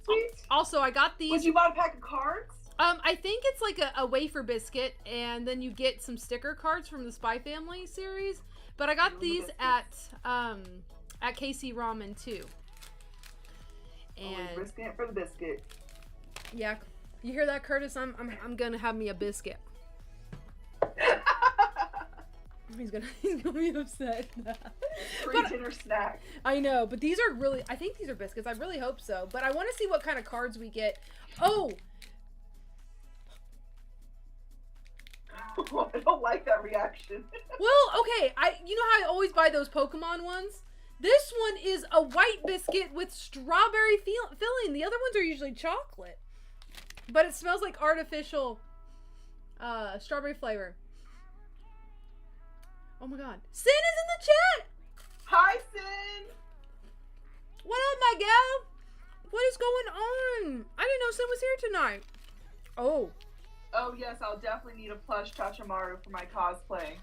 Sweet. Also, I got these. Would you buy a pack of cards? I think it's like a wafer biscuit, and then you get some sticker cards from the Spy Family series. But I got these at KC Ramen too. And risking it for the biscuit. Yeah. You hear that, Curtis? I'm gonna have me a biscuit. He's gonna be upset. Pre-dinner snack. I know, but these are really. I think these are biscuits. I really hope so. But I want to see what kind of cards we get. Oh. I don't like that reaction. Well, okay. You know how I always buy those Pokemon ones? This one is a white biscuit with strawberry filling. The other ones are usually chocolate. But it smells like artificial strawberry flavor. Oh my god. Sin is in the chat! Hi, Sin! What up, my gal? What is going on? I didn't know Sin was here tonight. Oh. Oh, yes, I'll definitely need a plush Chachamaru for my cosplay.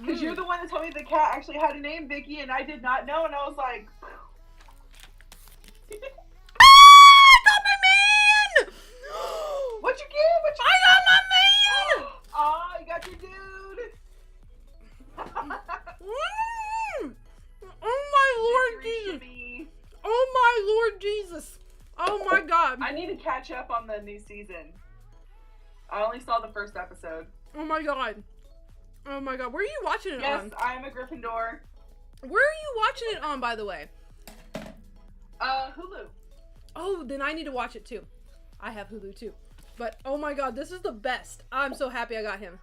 Because you're the one that told me the cat actually had a name, Vicky, and I did not know, and I was like... What you get? I got my man! Oh, you got your dude! Oh my Lord Jesus! Oh my Lord Jesus! Oh my God! I need to catch up on the new season. I only saw the first episode. Oh my God! Oh my God! Where are you watching it on? Yes, I am a Gryffindor. Where are you watching it on, by the way? Hulu. Oh, then I need to watch it too. I have Hulu too. But, oh my God, this is the best. I'm so happy I got him.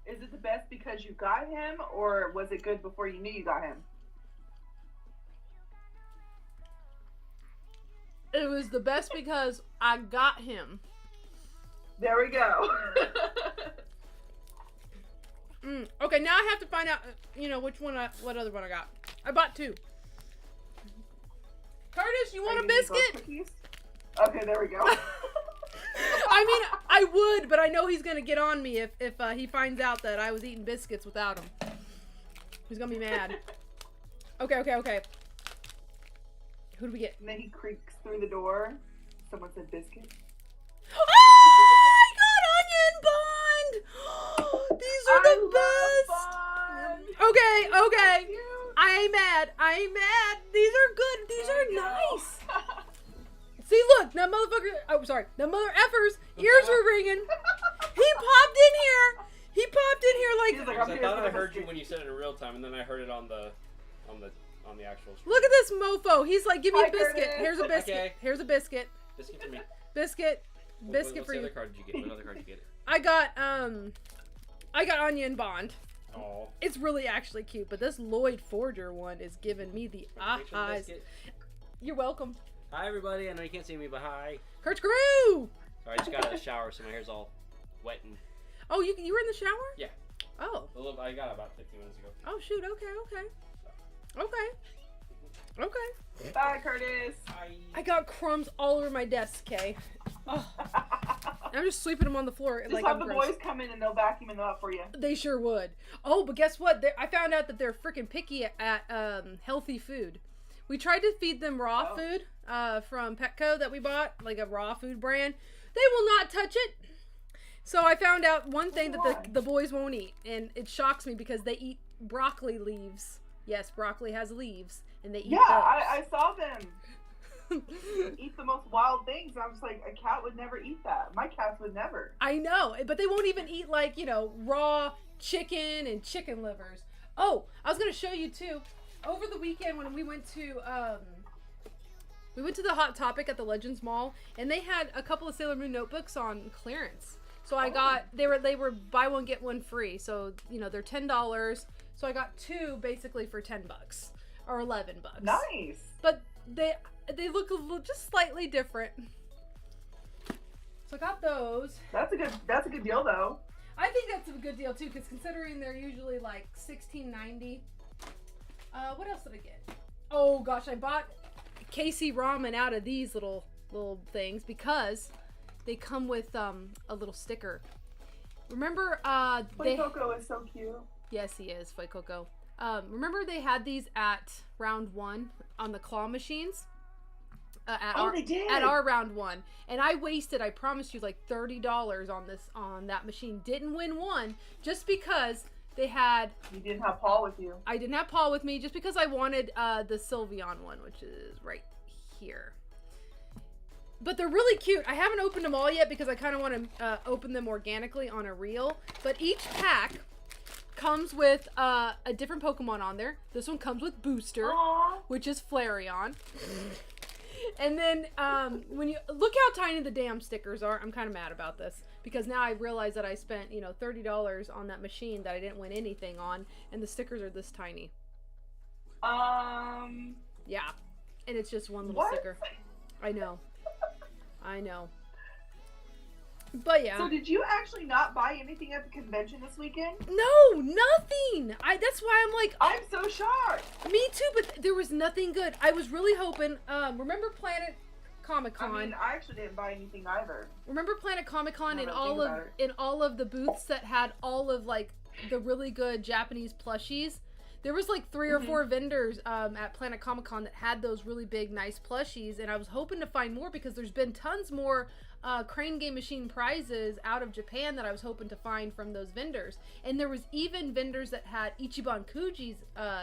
Is it the best because you got him, or was it good before you knew you got him? It was the best because I got him. There we go. Okay, now I have to find out, what other one I got. I bought two. Curtis, you want Are a you gonna eat biscuit? those cookies? Okay, there we go. I mean, I would, but I know he's gonna get on me if he finds out that I was eating biscuits without him. He's gonna be mad. Okay. Who do we get? And then he creaks through the door. Someone said biscuit. Oh, I got onion bond. These are the best. Okay. I ain't mad. These are good. These are nice. See, look, that motherfucker. Oh, sorry, that mother effer's ears were ringing. He popped in here like. He's like, I thought I heard you when you said it in real time, and then I heard it on the actual stream. Look at this mofo. He's like, give me Hi, a biscuit. Curtis. Here's a biscuit. Okay. Here's a biscuit. Biscuit for me. Biscuit What's for the you. other card did you get? What other card did you get? I got onion bond. Oh. It's really actually cute, but this Lloyd Forger one is giving me the ahas. You're welcome. Hi everybody. I know you can't see me, but hi. Kurt Crew. Sorry, I just got out of the shower, so my hair's all wet and. Oh, you were in the shower? Yeah. Oh. A little. I got about 15 minutes ago. Oh shoot. Okay. Bye, Curtis. Hi. I got crumbs all over my desk, Kay. Oh. I'm just sweeping them on the floor. Just like have I'm the gross. boys come in and they'll vacuum them up for you. They sure would. Oh, but guess what? I found out that they're freaking picky at healthy food. We tried to feed them raw food from Petco that we bought, like a raw food brand. They will not touch it. So I found out one thing that the boys won't eat, and it shocks me because they eat broccoli leaves. Yes, broccoli has leaves, and they eat those. I saw them eat the most wild things. I was like, a cat would never eat that. My cats would never. I know, but they won't even eat like, raw chicken and chicken livers. Oh, I was going to show you too. Over the weekend when we went to the Hot Topic at the Legends Mall, and they had a couple of Sailor Moon notebooks on clearance. So I got, they were buy one get one free. So, they're $10. So I got two basically for $10 or $11. Nice. But they look a little just slightly different. So I got those. That's a good deal though. I think that's a good deal too, because considering they're usually like $16.90. What else did I get? Oh gosh, I bought KC ramen out of these little things because they come with a little sticker. Remember Coco is so cute. Yes, he is, Foy Coco. Remember they had these at round one on the claw machines? They did. At our round one. And I wasted, I promised you, like $30 on that machine. Didn't win one just because they had... You didn't have Paul with you. I didn't have Paul with me just because I wanted the Sylveon one, which is right here. But they're really cute. I haven't opened them all yet because I kind of want to open them organically on a reel. But each pack comes with a different Pokemon on there. This one comes with Booster, Aww. which is Flareon. And then when you look how tiny the damn stickers are, I'm kind of mad about this because now I realize that I spent $30 on that machine that I didn't win anything on, and the stickers are this tiny. Yeah, and it's just one little sticker. I know. But yeah. So did you actually not buy anything at the convention this weekend? No, nothing. That's why I'm like, I'm so shocked. Me too, but there was nothing good. I was really hoping. Remember Planet Comic Con? I mean, I actually didn't buy anything either. Remember Planet Comic Con Now and that I think all of the booths that had all of like the really good Japanese plushies. There was like 3 or 4 vendors at Planet Comic Con that had those really big, nice plushies, and I was hoping to find more because there's been tons more Crane Game Machine prizes out of Japan that I was hoping to find from those vendors. And there was even vendors that had Ichiban Kujis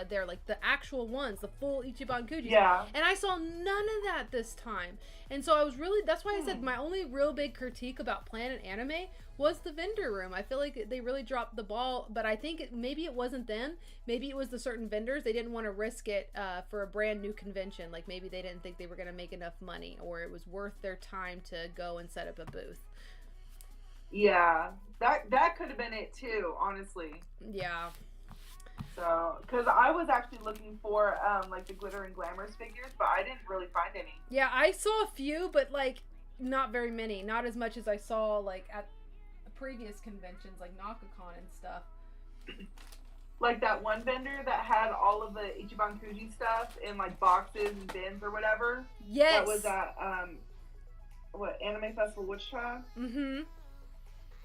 there, like the actual ones, the full Ichiban Kujis. Yeah. And I saw none of that this time. And so I was really, that's why I said my only real big critique about Planet Anime was the vendor room. I feel like they really dropped the ball, but I think maybe it wasn't them. Maybe it was the certain vendors. They didn't want to risk it for a brand new convention. Like maybe they didn't think they were going to make enough money, or it was worth their time to go and set up a booth. Yeah, that could have been it too, honestly. Yeah. So, because I was actually looking for like the glitter and glamours figures, but I didn't really find any. Yeah, I saw a few, but like not very many. Not as much as I saw like at previous conventions like NakaCon and stuff. Like that one vendor that had all of the Ichiban Kuji stuff in like boxes and bins or whatever. Yes. That was at Anime Festival Wichita. Mm-hmm.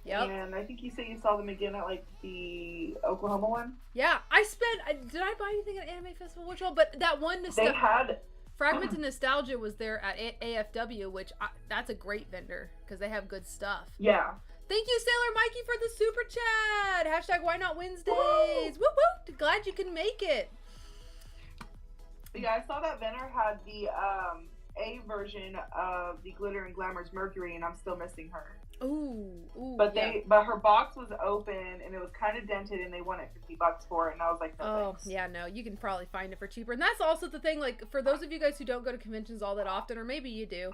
Yep. And I think you said you saw them again at like the Oklahoma one. Yeah, did I buy anything at Anime Festival Wichita? But that one They had Fragment of Nostalgia was there at AFW, which that's a great vendor because they have good stuff. Yeah. Thank you, Sailor Mikey, for the super chat. Hashtag Why Not Wednesdays. Woo woo! Glad you can make it. Yeah, I saw that vendor had the A version of the Glitter and Glamour's Mercury, and I'm still missing her. Ooh. But yeah. but her box was open and it was kind of dented, and they wanted $50 for it, and I was like, no thanks. Yeah, no, you can probably find it for cheaper. And that's also the thing, like, for those of you guys who don't go to conventions all that often, or maybe you do,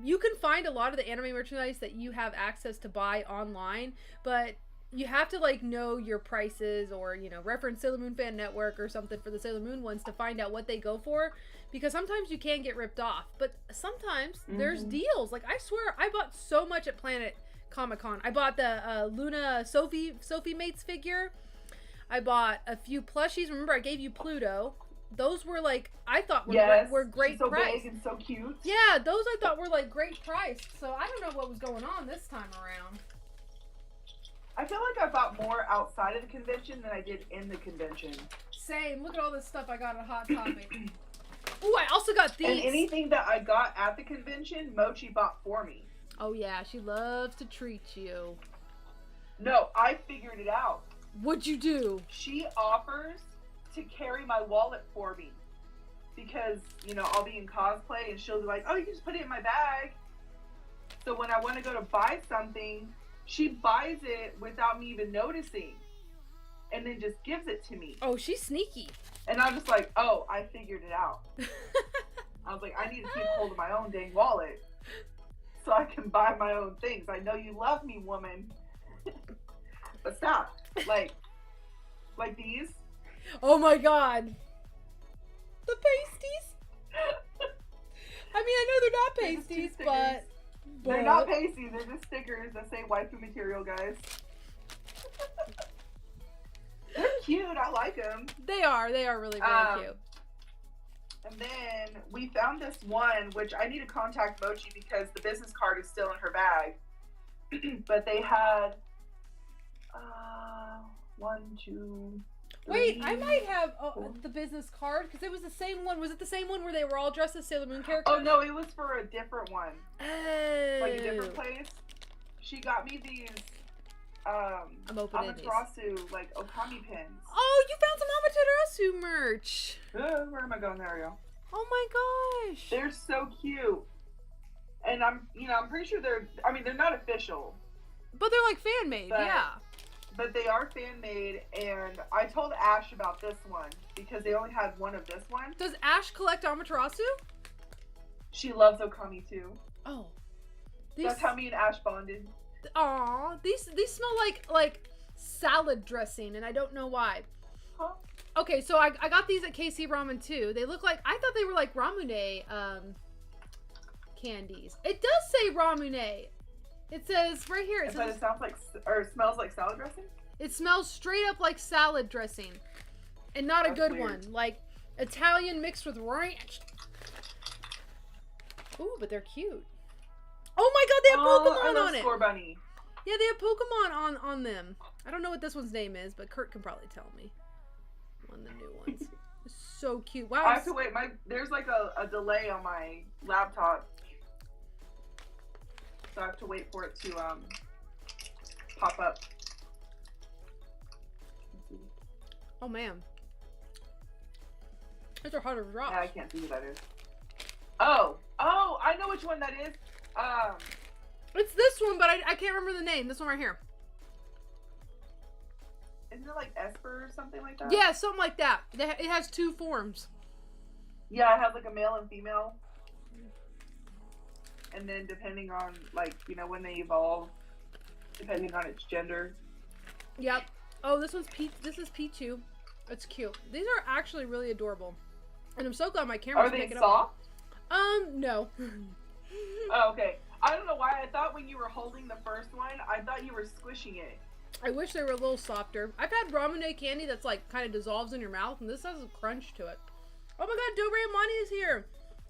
you can find a lot of the anime merchandise that you have access to buy online, but you have to, like, know your prices, or, you know, reference Sailor Moon Fan Network or something for the Sailor Moon ones to find out what they go for, because sometimes you can get ripped off, but sometimes there's deals. Like, I swear, I bought so much at Planet Comic-Con. I bought the Luna Sophie Mates figure. I bought a few plushies. Remember, I gave you Pluto. Those were, like, I thought were great she's so price. big and so cute. Yeah, those I thought were, like, great price. So I don't know what was going on this time around. I feel like I bought more outside of the convention than I did in the convention. Same. Look at all this stuff I got at Hot Topic. Ooh, I also got these. And anything that I got at the convention, Mochi bought for me. Oh, yeah. She loves to treat you. No, I figured it out. What'd you do? She offers to carry my wallet for me. Because, you know, I'll be in cosplay and she'll be like, oh, you can just put it in my bag. So when I want to go to buy something, she buys it without me even noticing. And then just gives it to me. Oh, she's sneaky. And I'm just like, oh, I figured it out. I was like, I need to keep hold of my own dang wallet so I can buy my own things. I know you love me, woman. But stop. Like these. Oh my god. The pasties. I mean, I know they're not pasties, but they're not pasties. They're just stickers that say waifu material, guys. They're cute. I like them. They are really, really cute. And then we found this one, which I need to contact Mochi because the business card is still in her bag. But they had 1, 2, 3. Wait, I might have the business card because it was the same one. Was it the same one where they were all dressed as Sailor Moon characters? Oh no, it was for a different one. Oh. Like a different place. She got me these I'm opening these. Amaterasu, like Okami pins. Oh, you found some Amaterasu merch. Where am I going? There we go. Oh my gosh. They're so cute. And I'm pretty sure they're not official. But they're like fan made, yeah. But they are fan made, and I told Ash about this one because they only had one of this one. Does Ash collect Amaterasu? She loves Okami too. Oh. That's how me and Ash bonded. Aw, these smell like salad dressing, and I don't know why. Huh? Okay, so I got these at KC Ramen too. They look like, I thought they were like Ramune candies. It does say Ramune. It says right here. It says, it sounds like, or it smells like salad dressing? It smells straight up like salad dressing, and not a good weird. one. Like Italian mixed with ranch. Ooh, but they're cute. Oh my god, they have Pokemon on it. Score Bunny. Yeah, they have Pokemon on them. I don't know what this one's name is, but Kurt can probably tell me. On the new ones. It's so cute. Wow. I have to wait. There's like a delay on my laptop. So I have to wait for it to pop up. Oh man. Those are harder to drop. Yeah, I can't see who that is. Oh, I know which one that is. It's this one, but I can't remember the name. This one right here. Isn't it like Esper or something like that? Yeah, something like that. It has 2 forms. Yeah, it has like a male and female. And then depending on, like, you know, when they evolve, depending on its gender. Yep. Oh, this is Pichu. It's cute. These are actually really adorable. And I'm so glad my camera's picking up. Are they soft? No. Oh, okay. I don't know why. I thought when you were holding the first one, I thought you were squishing it. I wish they were a little softer. I've had ramen candy that's like kind of dissolves in your mouth, and this has a crunch to it. Oh my god, Dobre Amani is here.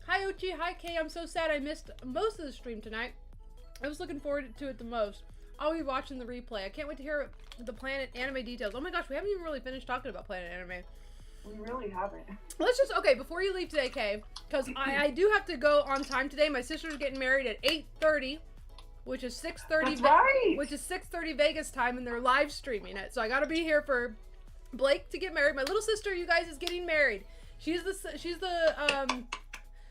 Hi Ochi, hi Kay. I'm so sad I missed most of the stream tonight. I was looking forward to it the most. I'll be watching the replay. I can't wait to hear the Planet Anime details. Oh my gosh, we haven't even really finished talking about Planet Anime. We really haven't. Let's just, okay, before you leave today, Kay, because I do have to go on time today. My sister's getting married at 8:30, which is 6:30. That's right. Which is 6:30 Vegas time, and they're live streaming it. So I gotta be here for Blake to get married. My little sister, you guys, is getting married. She's the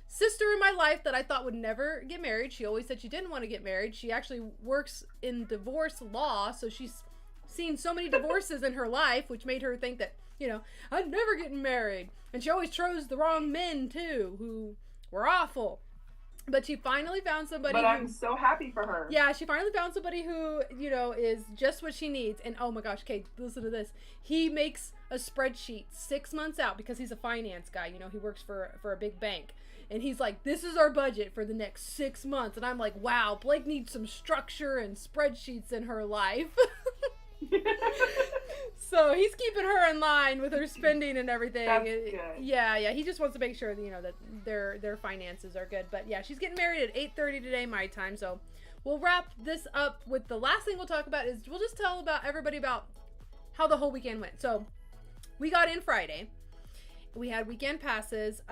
sister in my life that I thought would never get married. She always said she didn't want to get married. She actually works in divorce law, so she's seen so many divorces in her life, which made her think that, you know, I'm never getting married. And she always chose the wrong men too, who were awful. But she finally found somebody. But I'm so happy for her. Yeah, she finally found somebody who, you know, is just what she needs. And oh my gosh, Kate, listen to this. He makes a spreadsheet 6 months out because he's a finance guy. You know, he works for a big bank. And he's like, this is our budget for the next 6 months. And I'm like, wow, Blake needs some structure and spreadsheets in her life. So he's keeping her in line with her spending and everything. That's good. Yeah. He just wants to make sure that, you know, that their finances are good. But yeah, she's getting married at 8:30 today, my time. So we'll wrap this up with the last thing we'll talk about is we'll just tell everybody about how the whole weekend went. So we got in Friday. We had weekend passes.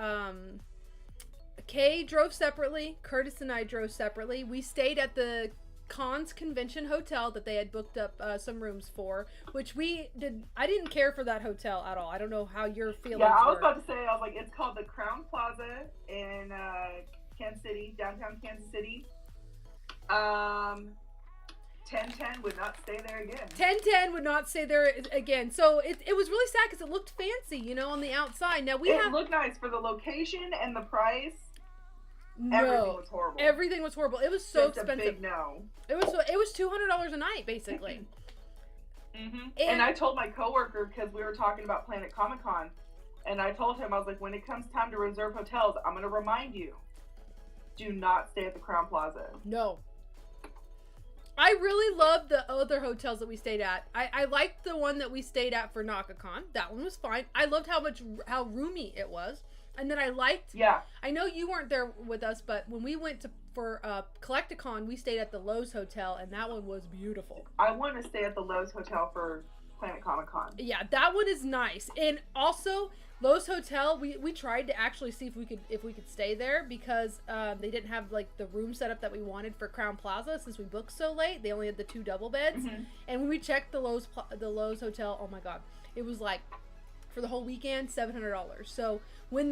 Kay drove separately. Curtis and I drove separately. We stayed at the Cons Convention Hotel that they had booked up some rooms for, which I didn't care for that hotel at all. I don't know how your feelings were. Yeah, I was about to say, I was like, it's called the Crown Plaza in Kansas City, downtown Kansas City. 1010 would not stay there again. 1010 would not stay there again. So it was really sad because it looked fancy, you know, on the outside. Now it looked nice for the location and the price. No, everything was horrible. Everything was horrible. It was so Just expensive. A big no. It was $200 a night basically. Mm-hmm. And I told my coworker, because we were talking about Planet Comic Con, and I told him, I was like, when it comes time to reserve hotels, I'm going to remind you, do not stay at the Crown Plaza. No. I really loved the other hotels that we stayed at. I liked the one that we stayed at for NakaCon. That one was fine. I loved how roomy it was. And then I liked... Yeah. I know you weren't there with us, but when we went for Collecticon, we stayed at the Lowe's Hotel, and that one was beautiful. I want to stay at the Lowe's Hotel for Planet Comic Con. Yeah, that one is nice. And also, Lowe's Hotel, we tried to actually see if we could stay there because they didn't have like the room setup that we wanted for Crown Plaza since we booked so late. They only had the 2 double beds. Mm-hmm. And when we checked the Lowe's Hotel, oh my god, it was like for the whole weekend $700. So when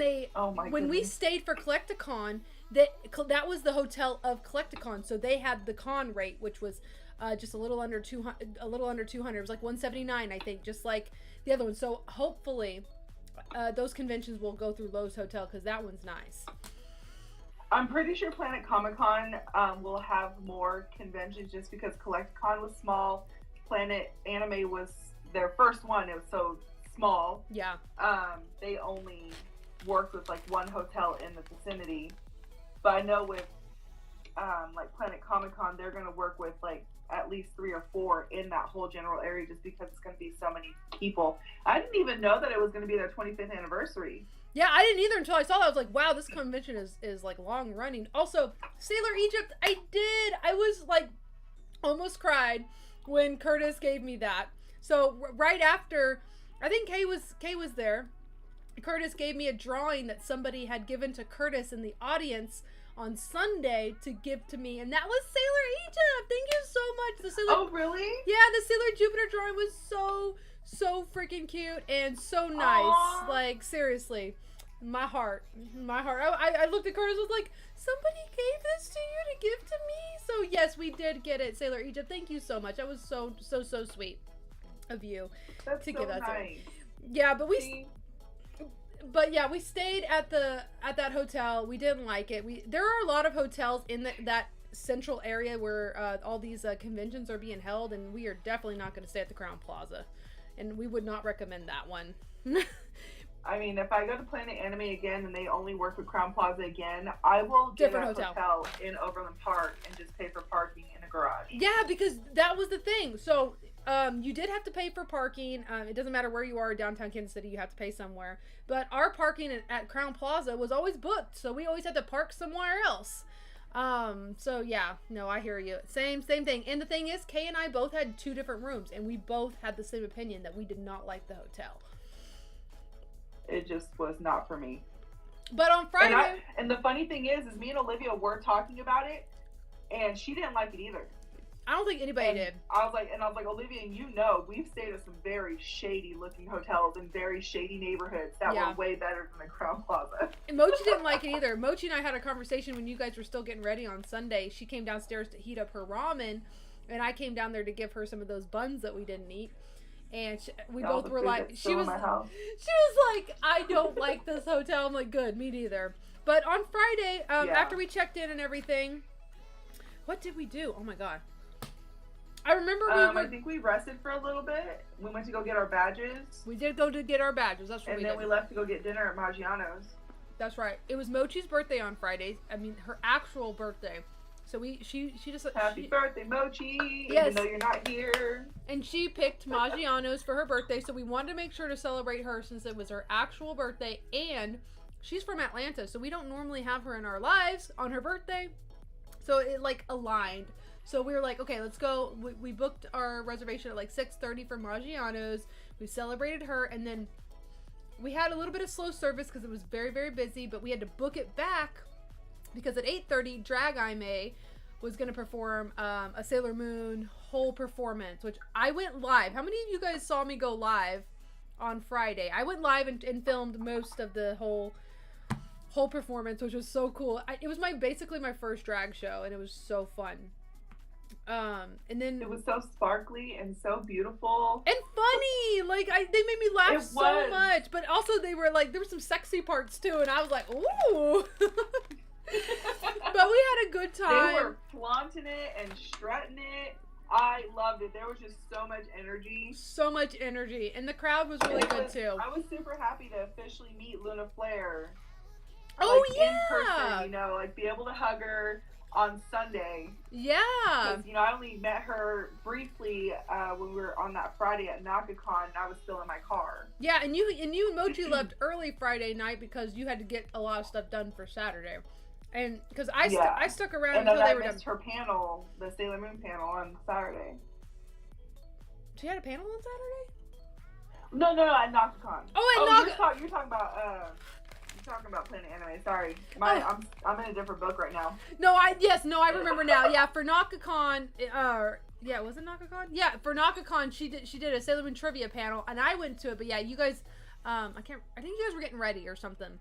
we stayed for Collecticon, that was the hotel of Collecticon, so they had the con rate, which was just a little under 200. It was like $179, I think, just like the other one. So hopefully those conventions will go through Lowe's Hotel because that one's nice. I'm pretty sure Planet Comic Con will have more conventions just because Collecticon was small. Planet Anime was their first one. It was so small. Yeah. They only worked with like one hotel in the vicinity. But I know with like Planet Comic Con, they're going to work with like at least 3 or 4 in that whole general area just because it's going to be so many people. I didn't even know that it was going to be their 25th anniversary. Yeah, I didn't either until I saw that. I was like, wow, this convention is like long running. Also, Sailor Egypt, I was like almost cried when Curtis gave me that. So right after, I think Kay was there. Curtis gave me a drawing that somebody had given to Curtis in the audience on Sunday to give to me, and that was Sailor Egypt. Thank you so much. Oh, really? Yeah, the Sailor Jupiter drawing was so freaking cute and so nice. Aww. Like, seriously, my heart. I looked at Curtis and was like, somebody gave this to you to give to me? So yes, we did get it, Sailor Egypt. Thank you so much. That was so sweet of you to give that to me. Yeah, but we stayed at that hotel. We didn't like it. There are a lot of hotels in that central area where all these conventions are being held, and we are definitely not going to stay at the Crown Plaza, and we would not recommend that one. I mean, if I go to Planet Anime again and they only work with Crown Plaza again, I will get a hotel in Overland Park and just pay for parking in a garage. Yeah, because that was the thing. So You did have to pay for parking. It doesn't matter where you are, downtown Kansas City, you have to pay somewhere. But our parking at Crown Plaza was always booked, so we always had to park somewhere else. So yeah, no, I hear you. Same thing. And the thing is, Kay and I both had 2 different rooms, and we both had the same opinion that we did not like the hotel. It just was not for me. But on Friday, and the funny thing is me and Olivia were talking about it, and she didn't like it either. I don't think anybody did. I was like, Olivia, we've stayed at some very shady looking hotels in very shady neighborhoods that were way better than the Crown Plaza. And Mochi didn't like it either. Mochi and I had a conversation when you guys were still getting ready on Sunday. She came downstairs to heat up her ramen, and I came down there to give her some of those buns that we didn't eat. And we both were like, she was like, I don't like this hotel. I'm like, good, me neither. But on Friday, after we checked in and everything, what did we do? Oh my god. I remember I think we rested for a little bit. We went to go get our badges. We did go to get our badges. That's what we did. And then we left to go get dinner at Maggiano's. That's right. It was Mochi's birthday on Friday. I mean, her actual birthday. So she just happy birthday, Mochi. Yes. Even though you're not here. And she picked Maggiano's for her birthday, so we wanted to make sure to celebrate her since it was her actual birthday, and she's from Atlanta, so we don't normally have her in our lives on her birthday. So it like aligned. So we were like, okay, let's go. We booked our reservation at like 6:30 for Maggiano's. We celebrated her, and then we had a little bit of slow service because it was very, very busy, but we had to book it back because at 8:30, Drag May was going to perform a Sailor Moon whole performance, which I went live. How many of you guys saw me go live on Friday? I went live and filmed most of the whole performance, which was so cool. It was basically my first drag show, and it was so fun. And then it was so sparkly and so beautiful and funny. Like they made me laugh so much, but also they were like, there were some sexy parts too, and I was like, ooh. But we had a good time. They were flaunting it and strutting it. I loved it. There was just so much energy. So much energy, and the crowd was really good too. I was super happy to officially meet Luna Flair. Oh like, yeah, in person. Like be able to hug her on Sunday. Yeah. Because, I only met her briefly when we were on that Friday at NakaCon, and I was still in my car. Yeah, and you and Mochi left early Friday night because you had to get a lot of stuff done for Saturday. And because I stuck around and until then they were missed her panel, the Sailor Moon panel on Saturday. She had a panel on Saturday? No, at NakaCon. Oh, at you're talking about talking about Planet Anime. Sorry, I'm in a different book right now. I remember now. Yeah, for NakaCon, was it NakaCon? Yeah, for NakaCon, she did a Sailor Moon trivia panel, and I went to it. But yeah, you guys, I think you guys were getting ready or something.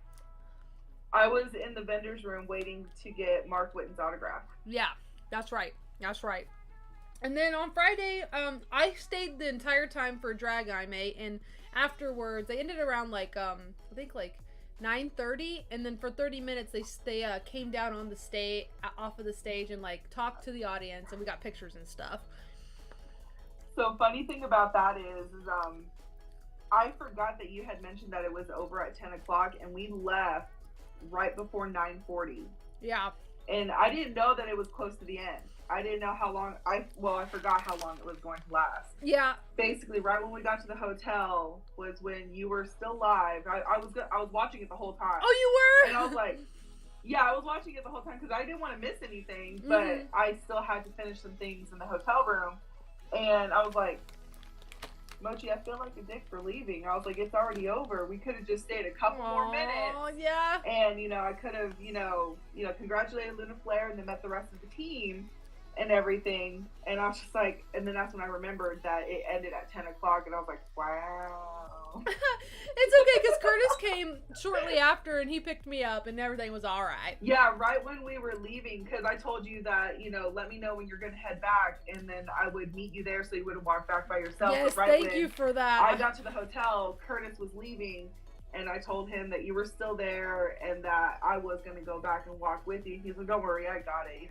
I was in the vendor's room waiting to get Mark Whitten's autograph. Yeah, that's right. And then on Friday, I stayed the entire time for Drag May, and afterwards, they ended around like I think like 9:30, and then for 30 minutes they came down on the stage, off of the stage, and like talked to the audience, and we got pictures and stuff. So funny thing about that is I forgot that you had mentioned that it was over at 10 o'clock, and we left right before 9:40. Yeah. And I didn't know that it was close to the end. I didn't know how long. I forgot how long it was going to last. Yeah. Basically, right when we got to the hotel was when you were still live. I was watching it the whole time. Oh, you were? And I was like, yeah, I was watching it the whole time because I didn't want to miss anything, but I still had to finish some things in the hotel room. And I was like, Mochi, I feel like a dick for leaving. I was like, it's already over. We could have just stayed a couple more minutes. Oh, yeah. And, I could have, congratulated Luna Flair and then met the rest of the team and everything. And I was just like, and then that's when I remembered that it ended at 10 o'clock. And I was like, wow. It's okay, because Curtis came shortly after and he picked me up and everything was all right. Yeah, right when we were leaving, because I told you that, let me know when you're going to head back, and then I would meet you there so you wouldn't walk back by yourself. Yes, but right thank you for that. I got to the hotel, Curtis was leaving, and I told him that you were still there and that I was going to go back and walk with you. He's like, don't worry, I got it,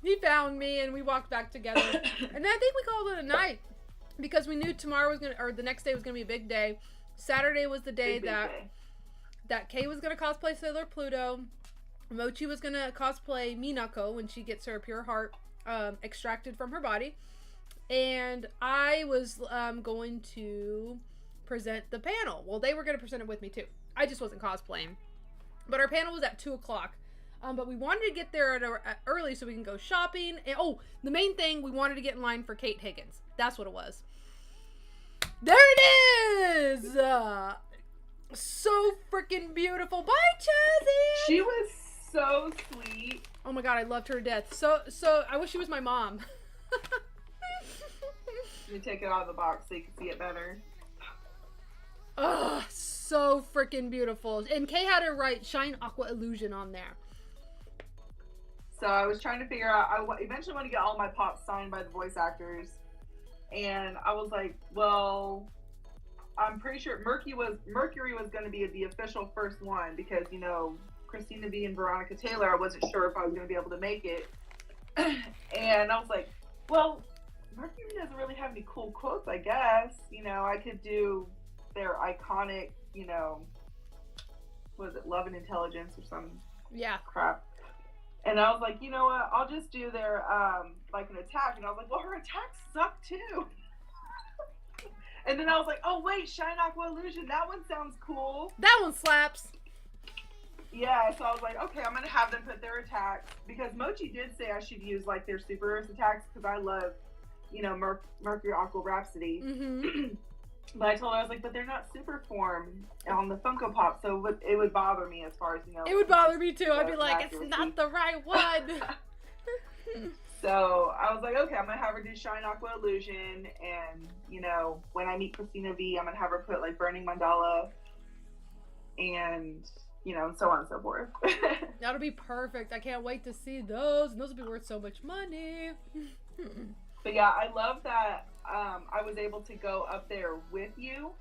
He found me and we walked back together. And then I think we called it a night because we knew tomorrow was the next day was going to be a big day. Saturday was the day that Kay was going to cosplay Sailor Pluto. Mochi was going to cosplay Minako when she gets her pure heart extracted from her body. and I was going to present the panel. Well, they were going to present it with me too. I just wasn't cosplaying. But our panel was at 2 o'clock. But we wanted to get there at early so we can go shopping. And, the main thing, we wanted to get in line for Kate Higgins. That's what it was. There it is! So freaking beautiful. Bye, Chazzy! She was so sweet. Oh my god, I loved her to death. So I wish she was my mom. Let me take it out of the box so you can see it better. Ugh, so freaking beautiful. And Kay had her write Shine Aqua Illusion on there. So I was trying to figure out, I eventually want to get all my pops signed by the voice actors. And I was like, well, I'm pretty sure Mercury was going to be the official first one because, you know, Christina V and Veronica Taylor, I wasn't sure if I was going to be able to make it. And I was like, well, Mercury doesn't really have any cool quotes, I guess. You know, I could do their iconic, you know, what is it, Love and Intelligence or some crap. And I was like, you know what, I'll just do their, like, an attack. And I was like, well, her attacks suck too. And then I was like, oh, wait, Shine Aqua Illusion, that one sounds cool. That one slaps. Yeah, so I was like, okay, I'm going to have them put their attacks. Because Mochi did say I should use, like, their Super Earth attacks because I love, you know, Mercury Aqua Rhapsody. Mm-hmm. But I told her, I was like, but they're not super form on the Funko Pop, so it would bother me as far as, you know. It would bother me too. I'd be like, it's not the right one. So I was like, okay, I'm going to have her do Shine Aqua Illusion, and, you know, when I meet Christina V, I'm going to have her put, like, Burning Mandala, and, you know, so on and so forth. That'll be perfect. I can't wait to see those, and those will be worth so much money. But yeah, I love that I was able to go up there with you.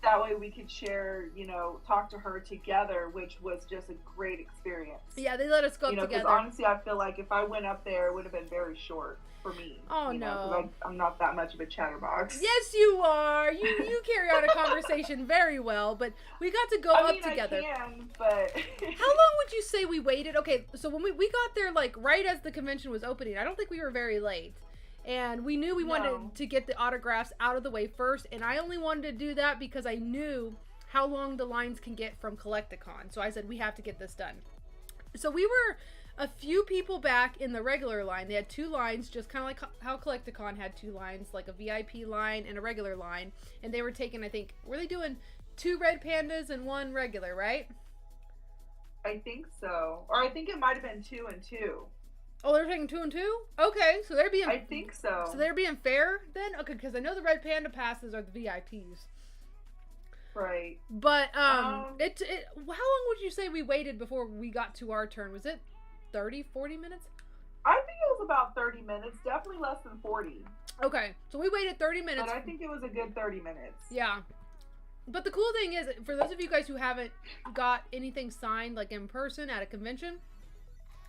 That way we could share, you know, talk to her together, which was just a great experience. Yeah, they let us go up together. Because honestly, I feel like if I went up there, it would have been very short for me. Oh, you know, no. I'm not that much of a chatterbox. Yes, you are. You carry on a conversation very well, but we got to go up together. I can, but... How long would you say we waited? Okay, so when we got there, like, right as the convention was opening, I don't think we were very late. And we knew we wanted to get the autographs out of the way first, and I only wanted to do that because I knew how long the lines can get from Collecticon. So I said, we have to get this done. So we were a few people back in the regular line. They had 2 lines, just kind of like how Collecticon had 2 lines, like a VIP line and a regular line. And they were taking, I think, were they doing 2 red pandas and 1 regular, right? I think so. Or I think it might have been 2 and 2. Oh, they're taking 2 and 2? Okay, so they're being... I think so. So they're being fair then? Okay, because I know the red panda passes are the VIPs. Right. But, how long would you say we waited before we got to our turn? Was it 30, 40 minutes? I think it was about 30 minutes. Definitely less than 40. Okay, so we waited 30 minutes. But I think it was a good 30 minutes. Yeah. But the cool thing is, for those of you guys who haven't got anything signed, like in person at a convention,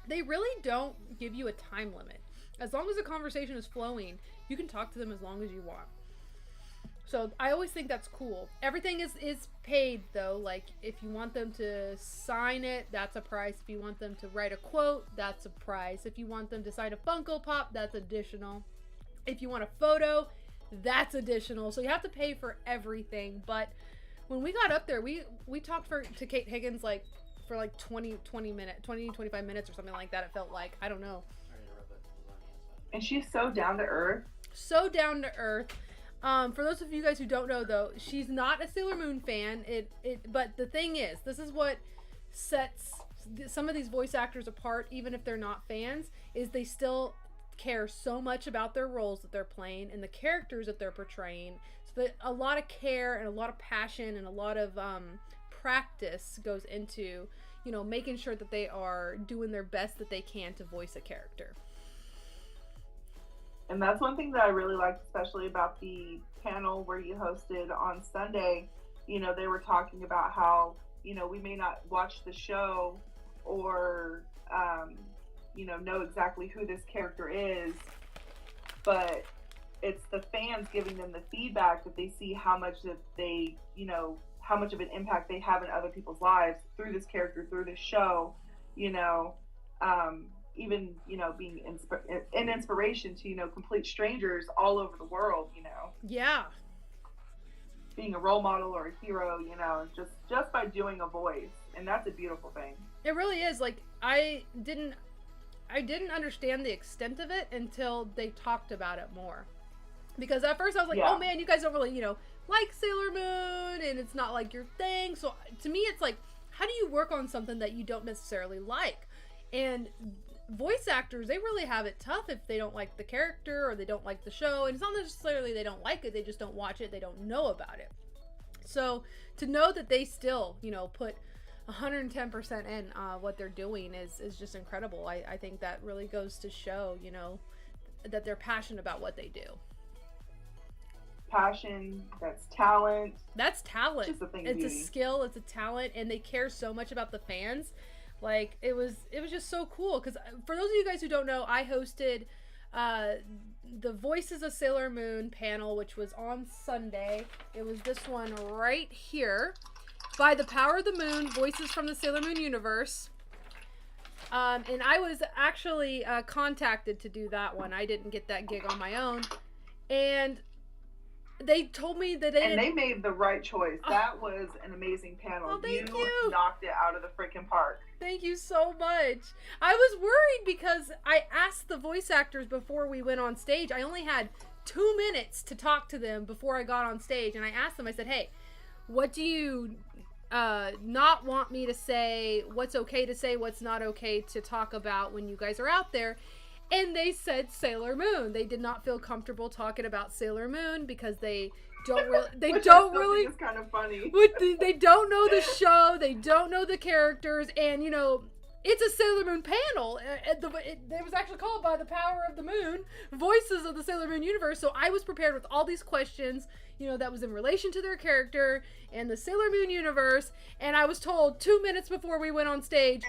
they really don't give you a time limit. As long as the conversation is flowing, you can talk to them as long as you want. So I always think that's cool. Everything is paid though. Like if you want them to sign it, that's a price. If you want them to write a quote, that's a price. If you want them to sign a Funko Pop, that's additional. If you want a photo, that's additional. So you have to pay for everything. But when we got up there, we talked to Kate Higgins like for like 25 minutes or something like that. It felt like, I don't know. And she's so down to earth. So down to earth. For those of you guys who don't know though, she's not a Sailor Moon fan. But the thing is, this is what sets some of these voice actors apart, even if they're not fans, is they still care so much about their roles that they're playing and the characters that they're portraying. So that a lot of care and a lot of passion and a lot of practice goes into, you know, making sure that they are doing their best that they can to voice a character. And that's one thing that I really liked, especially about the panel where you hosted on Sunday. You know, they were talking about how, you know, we may not watch the show or, you know exactly who this character is, but it's the fans giving them the feedback that they see how much that they, you know, how much of an impact they have in other people's lives through this character, through this show, you know. even, being an inspiration to, complete strangers all over the world, Yeah. being a role model or a hero, just by doing a voice. And that's a beautiful thing. It really is. Like, I didn't understand the extent of it until they talked about it more. Because at first I was like, oh man, you guys don't really, like Sailor Moon, and it's not like your thing. So to me, it's like, how do you work on something that you don't necessarily like? And voice actors, they really have it tough if they don't like the character or they don't like the show. And it's not necessarily they don't like it, they just don't watch it, they don't know about it. So to know that they still, put 110% in what they're doing is just incredible. I think that really goes to show, that they're passionate about what they do. Passion, that's talent. That's talent. It's just a thing it's of a beauty. skill, it's a talent, and they care so much about the fans. Like, it was just so cool. Because for those of you guys who don't know, I hosted the Voices of Sailor Moon panel, which was on Sunday. It was this one right here. By the Power of the Moon, Voices from the Sailor Moon Universe. And I was actually contacted to do that one. I didn't get that gig on my own. And they told me that they made the right choice. That was an amazing panel. Oh, thank you. Knocked it out of the freaking park. Thank you so much. I was worried because I asked the voice actors before we went on stage. I only had 2 minutes to talk to them before I got on stage. And I asked them, I said, hey, what do you not want me to say? What's okay to say? What's not okay to talk about when you guys are out there? And they said Sailor Moon. They did not feel comfortable talking about Sailor Moon because they don't really. They don't really. It's kind of funny. They don't know the show. They don't know the characters, and it's a Sailor Moon panel. It was actually called By the Power of the Moon, Voices of the Sailor Moon Universe. So I was prepared with all these questions, that was in relation to their character and the Sailor Moon universe. And I was told 2 minutes before we went on stage,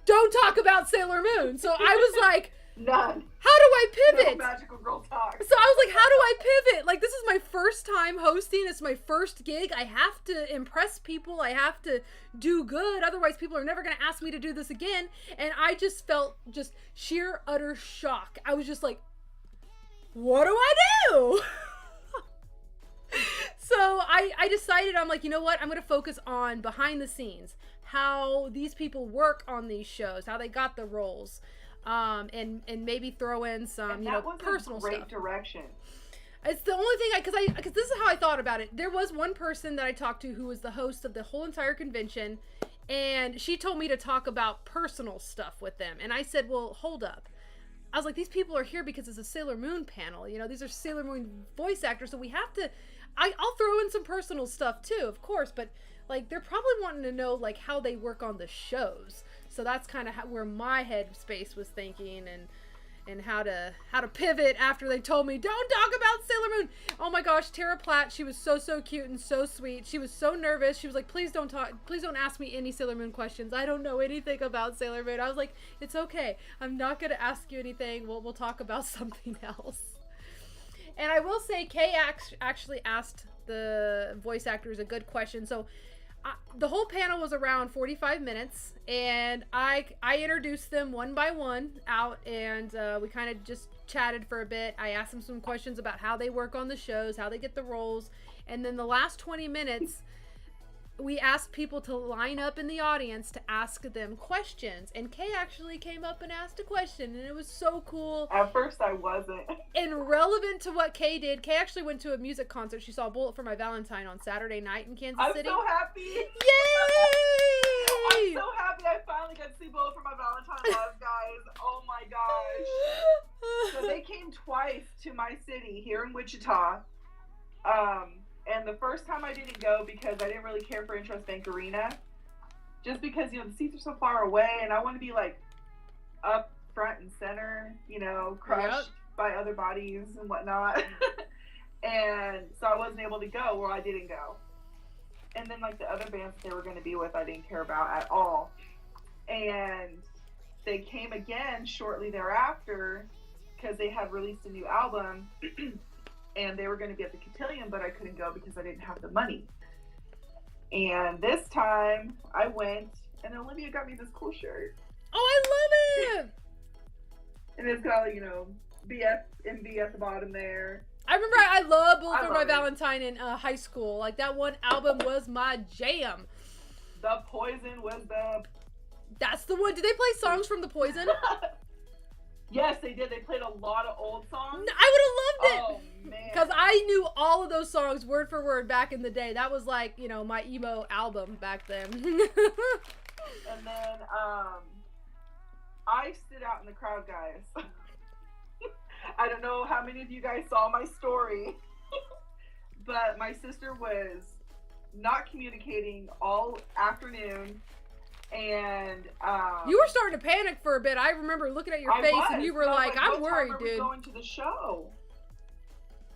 don't talk about Sailor Moon. So I was like, none. How do I pivot? No magical girl talk. So I was like, how do I pivot? Like, this is my first time hosting. It's my first gig. I have to impress people. I have to do good. Otherwise, people are never going to ask me to do this again. And I just felt just sheer, utter shock. I was just like, what do I do? So I decided, I'm like, you know what? I'm going to focus on behind the scenes, how these people work on these shows, how they got the roles. And maybe throw in some, personal stuff. Great direction. It's the only thing because this is how I thought about it. There was one person that I talked to who was the host of the whole entire convention, and she told me to talk about personal stuff with them. And I said, well, hold up. I was like, these people are here because it's a Sailor Moon panel. These are Sailor Moon voice actors, so we have to. I'll throw in some personal stuff too, of course, but like they're probably wanting to know like how they work on the shows. So that's kind of where my headspace was thinking, and how to pivot after they told me don't talk about Sailor Moon. Oh my gosh, Tara Platt, she was so cute and so sweet. She was so nervous. She was like, please don't ask me any Sailor Moon questions. I don't know anything about Sailor Moon. I was like, it's okay. I'm not gonna ask you anything. We'll talk about something else. And I will say, Kay actually asked the voice actors a good question. So. The whole panel was around 45 minutes, and I introduced them one by one out, and we kind of just chatted for a bit. I asked them some questions about how they work on the shows, how they get the roles, and then the last 20 minutes, we asked people to line up in the audience to ask them questions, and Kay actually came up and asked a question, and it was so cool. At first I wasn't. And relevant to what Kay did, Kay actually went to a music concert. She saw Bullet for My Valentine on Saturday night in Kansas City. I'm so happy. Yay! I'm so happy I finally got to see Bullet for My Valentine live, guys. Oh my gosh. So they came twice to my city here in Wichita. And the first time I didn't go because I didn't really care for Intrust Bank Arena. Just because, the seats are so far away and I want to be like up front and center, crushed by other bodies and whatnot. And so I wasn't able to go, or I didn't go. And then like the other bands they were going to be with, I didn't care about at all. And they came again shortly thereafter because they had released a new album. And they were going to be at the Cotillion, but I couldn't go because I didn't have the money. And this time, I went, and Olivia got me this cool shirt. Oh, I love it! And it's got, BFMB at the bottom there. I remember I love Bullet for My love it. Valentine in high school. Like, that one album was my jam. The Poison was the... That's the one. Did they play songs from The Poison? Yes, they did. They played a lot of old songs. I would have loved it. Oh, man. Because I knew all of those songs word for word back in the day. That was like, my emo album back then. And then, I stood out in the crowd, guys. I don't know how many of you guys saw my story, but my sister was not communicating all afternoon, and you were starting to panic for a bit. I remember looking at your face, and you were like, "I'm worried, what time are we dude." going to the show?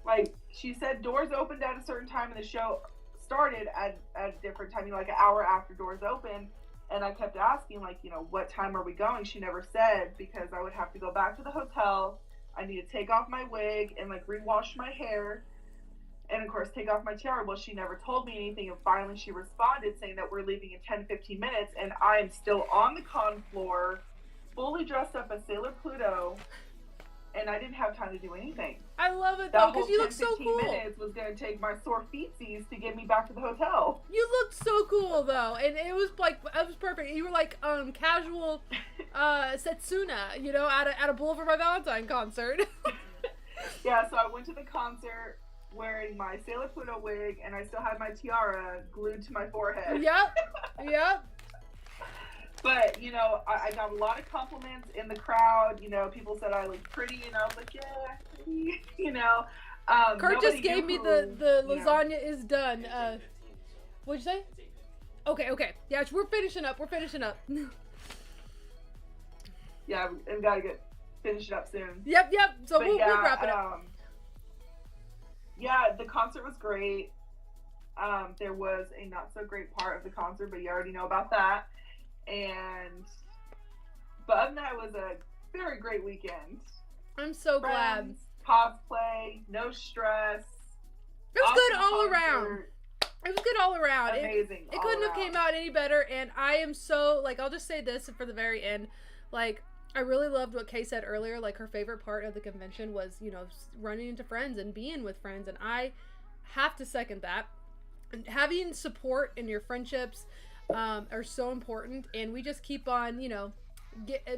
Like, she said doors opened at a certain time, and the show started at a different time, like an hour after doors open. And I kept asking, what time are we going? She never said, because I would have to go back to the hotel. I need to take off my wig and, rewash my hair. And, of course, take off my tiara. Well, she never told me anything. And finally, she responded saying that we're leaving in 10-15 minutes. And I am still on the con floor, fully dressed up as Sailor Pluto. And I didn't have time to do anything. I love it, though, because you look 10-15 so cool. minutes was going to take my sore feetsies to get me back to the hotel. You looked so cool, though, and it was perfect. You were like casual Setsuna, at a Bullet for My Valentine concert. Yeah, so I went to the concert wearing my Sailor Pluto wig, and I still had my tiara glued to my forehead. Yep. But, I got a lot of compliments in the crowd. People said I looked pretty, and I was like, yeah, pretty, Kurt just gave me the lasagna is done. 15. What'd you say? It's 8:15. Okay. Yeah, we're finishing up. Yeah, and gotta finish it up soon. Yep. So we'll wrap it up. Yeah, the concert was great. There was a not so great part of the concert, but you already know about that. But other than that, it was a very great weekend. I'm so glad. Friends, cosplay, no stress. It was good awesome all around. concert, It was good all around. Amazing. It couldn't have came out any better, and I am so, I'll just say this for the very end. I really loved what Kay said earlier. Her favorite part of the convention was, running into friends and being with friends, and I have to second that. And having support in your friendships are so important, and we just keep on,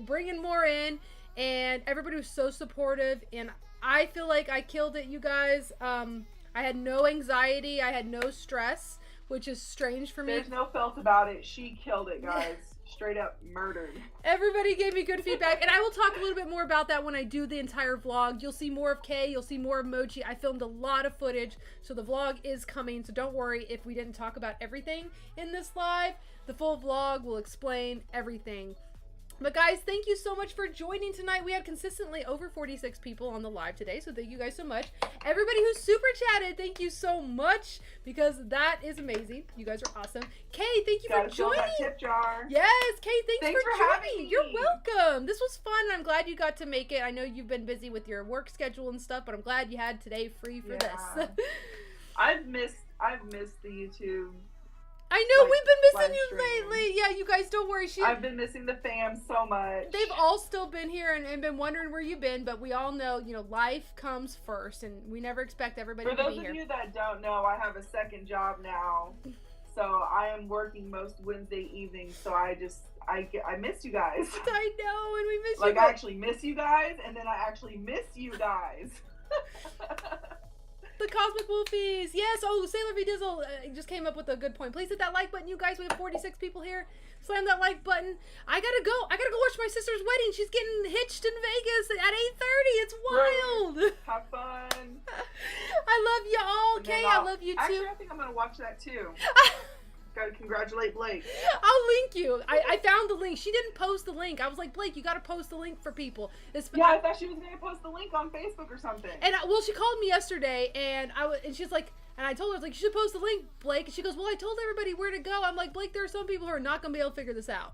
bringing more in, and everybody was so supportive, and I feel like I killed it, you guys. I had no anxiety, I had no stress, which is strange for me. There's no felt about it. She killed it, guys. Straight up murdered. Everybody gave me good feedback, and I will talk a little bit more about that when I do the entire vlog. You'll see more of Kay, you'll see more of Mochi. I filmed a lot of footage, so the vlog is coming, so don't worry if we didn't talk about everything in this live. The full vlog will explain everything. But guys, thank you so much for joining tonight. We had consistently over 46 people on the live today, so thank you guys so much. Everybody who super chatted, thank you so much, because that is amazing. You guys are awesome. Kay, thank you for joining. That tip jar. Yes, Kay, thanks for having joining. me. You're welcome. This was fun, and I'm glad you got to make it. I know you've been busy with your work schedule and stuff, but I'm glad you had today free for this. I've missed the YouTube. I know, we've been live missing you stream. lately. Yeah, you guys don't worry. I've been missing the fam so much. They've all still been here and been wondering where you've been, but we all know, life comes first, and we never expect everybody to be here. For those of you that don't know, I have a second job now, so I am working most Wednesday evenings. So I miss you guys. I know, and we miss you. I actually miss you guys, and then I actually miss you guys. The Cosmic Wolfies. Yes. Oh, Sailor V Dizzle just came up with a good point. Please hit that like button, you guys. We have 46 people here. Slam that like button. I gotta go watch my sister's wedding. She's getting hitched in Vegas at 8:30. It's wild. Have fun. I love you all. Kay, I love you too. Actually, I think I'm gonna watch that too. Gotta congratulate Blake. I'll link you. I found the link. She didn't post the link. I was like, Blake, you gotta post the link for people. Yeah, I thought she was gonna post the link on Facebook or something. And she called me yesterday, and she's like, and I told her, I was like, you should post the link, Blake. And she goes, well, I told everybody where to go. I'm like, Blake, there are some people who are not gonna be able to figure this out.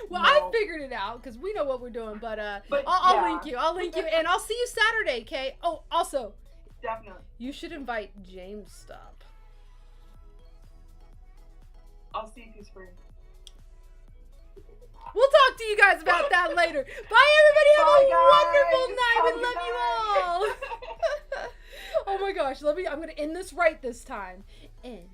Well, no. I figured it out because we know what we're doing, but I'll link you. I'll link you, and I'll see you Saturday, Kay. Oh, also, definitely, you should invite James Stop. I'll see if he's free. We'll talk to you guys about that later. Bye, everybody. Have Bye, a guys. wonderful night. We love you all. Oh my gosh. I'm going to end this right this time. End.